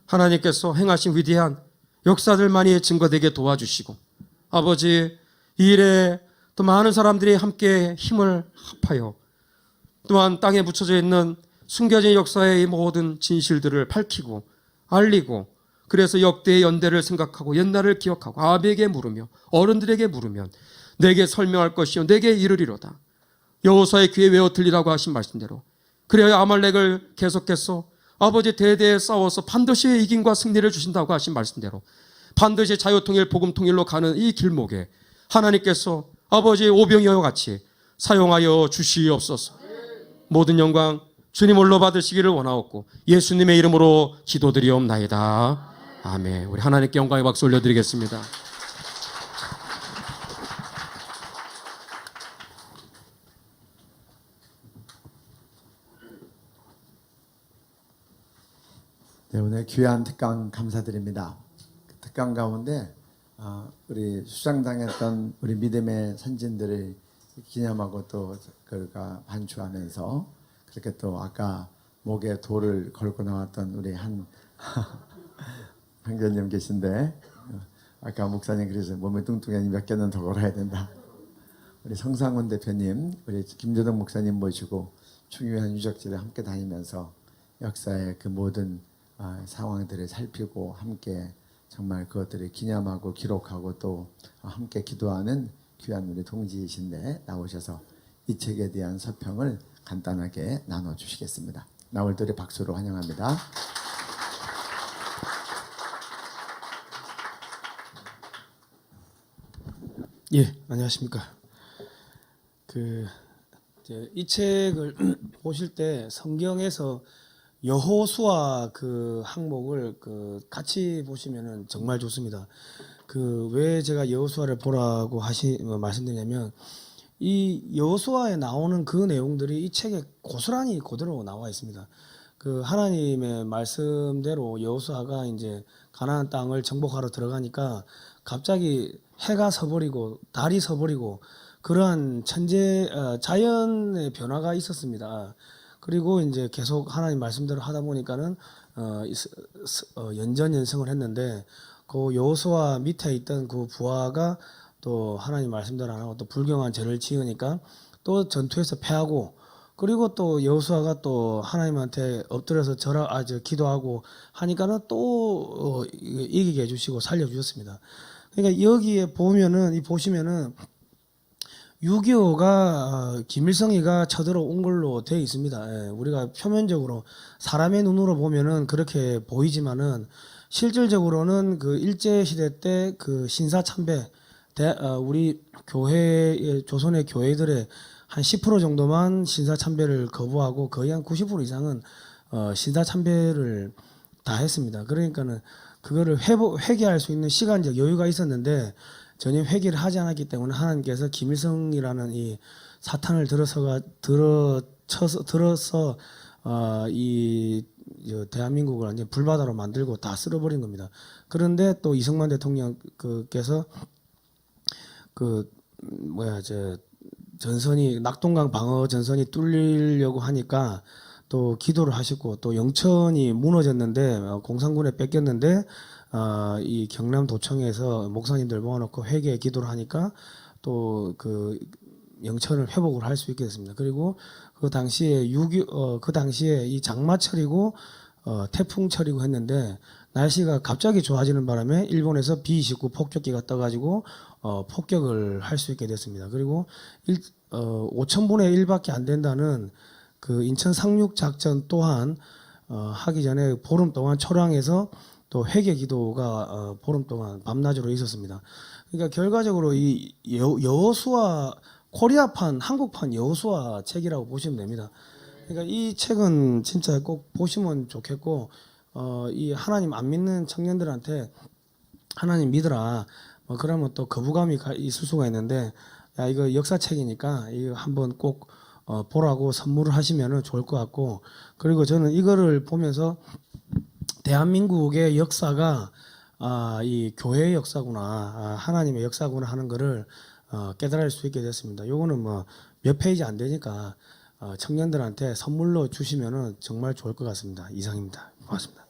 하나님께서 행하신 위대한 역사들만이 증거되게 도와주시고, 아버지 이 일에 또 많은 사람들이 함께 힘을 합하여 또한 땅에 묻혀져 있는 숨겨진 역사의 모든 진실들을 밝히고 알리고, 그래서 역대의 연대를 생각하고 옛날을 기억하고 아비에게 물으며 어른들에게 물으면 내게 설명할 것이요 내게 이르리로다. 여호수아의 귀에 외워 들리라고 하신 말씀대로 그래야 아말렉을 계속해서 아버지 대대에 싸워서 반드시 이김과 승리를 주신다고 하신 말씀대로 반드시 자유통일 복음통일로 가는 이 길목에 하나님께서 아버지의 오병이어와 같이 사용하여 주시옵소서. 모든 영광 주님 홀로 받으시기를 원하옵고 예수님의 이름으로 기도드리옵나이다. 아멘. 우리 하나님께 영광의 박수 올려드리겠습니다. 네, 오늘 귀한 특강 감사드립니다. 그 특강 가운데 우리 수장당했던 우리 믿음의 선진들을 기념하고 또 그가 반추하면서 그렇게 또 아까 목에 돌을 걸고 나왔던 우리 한 황교님 계신데 아까 목사님 그래서 몸에 뚱뚱하니 몇 개는 더 걸어야 된다. 우리 성상훈 대표님, 우리 김조동 목사님 모시고 중요한 유적지를 함께 다니면서 역사의 그 모든 상황들을 살피고 함께 정말 그것들을 기념하고 기록하고 또 함께 기도하는 귀한 우리 동지이신데 나오셔서 이 책에 대한 서평을 간단하게 나눠주시겠습니다. 나올들의 박수로 환영합니다. 예, 안녕하십니까. 이 책을 보실 때 성경에서 여호수아 그 항목을 같이 보시면은 정말 좋습니다. 왜 제가 여호수아를 보라고 말씀드리냐면 이 여호수아에 나오는 그 내용들이 이 책에 고스란히 그대로 나와 있습니다. 하나님의 말씀대로 여호수아가 이제 가나안 땅을 정복하러 들어가니까 갑자기 해가 서버리고 달이 서버리고 그러한 자연의 변화가 있었습니다. 그리고 이제 계속 하나님 말씀대로 하다 보니까는 연전연승을 했는데 그 여호수아 밑에 있던 그 부하가 또 하나님 말씀대로 안 하고 또 불경한 죄를 지으니까 또 전투에서 패하고 그리고 또 여호수아가 또 하나님한테 엎드려서 기도하고 하니까는 또 이기게 해주시고 살려주셨습니다. 그러니까 여기에 보시면은 6.25가 김일성이가 쳐들어온 걸로 되어 있습니다. 우리가 표면적으로 사람의 눈으로 보면은 그렇게 보이지만은 실질적으로는 일제 시대 때 신사참배 우리 교회 조선의 교회들의 한 10% 정도만 신사참배를 거부하고 거의 한 90% 이상은 신사참배를 다 했습니다. 그러니까는 그거를 회개할 수 있는 시간적 여유가 있었는데 전혀 회개를 하지 않았기 때문에 하나님께서 김일성이라는 이 사탄을 들어서 이 대한민국을 완전 불바다로 만들고 다 쓸어버린 겁니다. 그런데 또 이승만 대통령께서 전선이 낙동강 방어 전선이 뚫리려고 하니까 또 기도를 하시고 또 영천이 무너졌는데 공산군에 뺏겼는데 이 경남도청에서 목사님들 모아놓고 회개 기도를 하니까 또 영천을 회복을 할 수 있게 됐습니다. 그리고 그 당시에 이 장마철이고 태풍철이고 했는데 날씨가 갑자기 좋아지는 바람에 일본에서 B-29 폭격기가 떠가지고 폭격을 할 수 있게 됐습니다. 그리고 5,000분의 1밖에 안 된다는 인천 상륙 작전 또한 하기 전에 보름 동안 초량에서 또 회개 기도가 보름 동안 밤낮으로 있었습니다. 그러니까 결과적으로 이 여호수아 코리아판 한국판 여호수아 책이라고 보시면 됩니다. 그러니까 이 책은 진짜 꼭 보시면 좋겠고 이 하나님 안 믿는 청년들한테 하나님 믿으라 그러면 또 거부감이 있을 수가 있는데 야 이거 역사책이니까 이거 한번 꼭 보라고 선물을 하시면 좋을 것 같고 그리고 저는 이거를 보면서 대한민국의 역사가 이 교회의 역사구나 하나님의 역사구나 하는 거를 깨달을 수 있게 됐습니다. 요거는 몇 페이지 안 되니까 청년들한테 선물로 주시면 정말 좋을 것 같습니다. 이상입니다. 고맙습니다.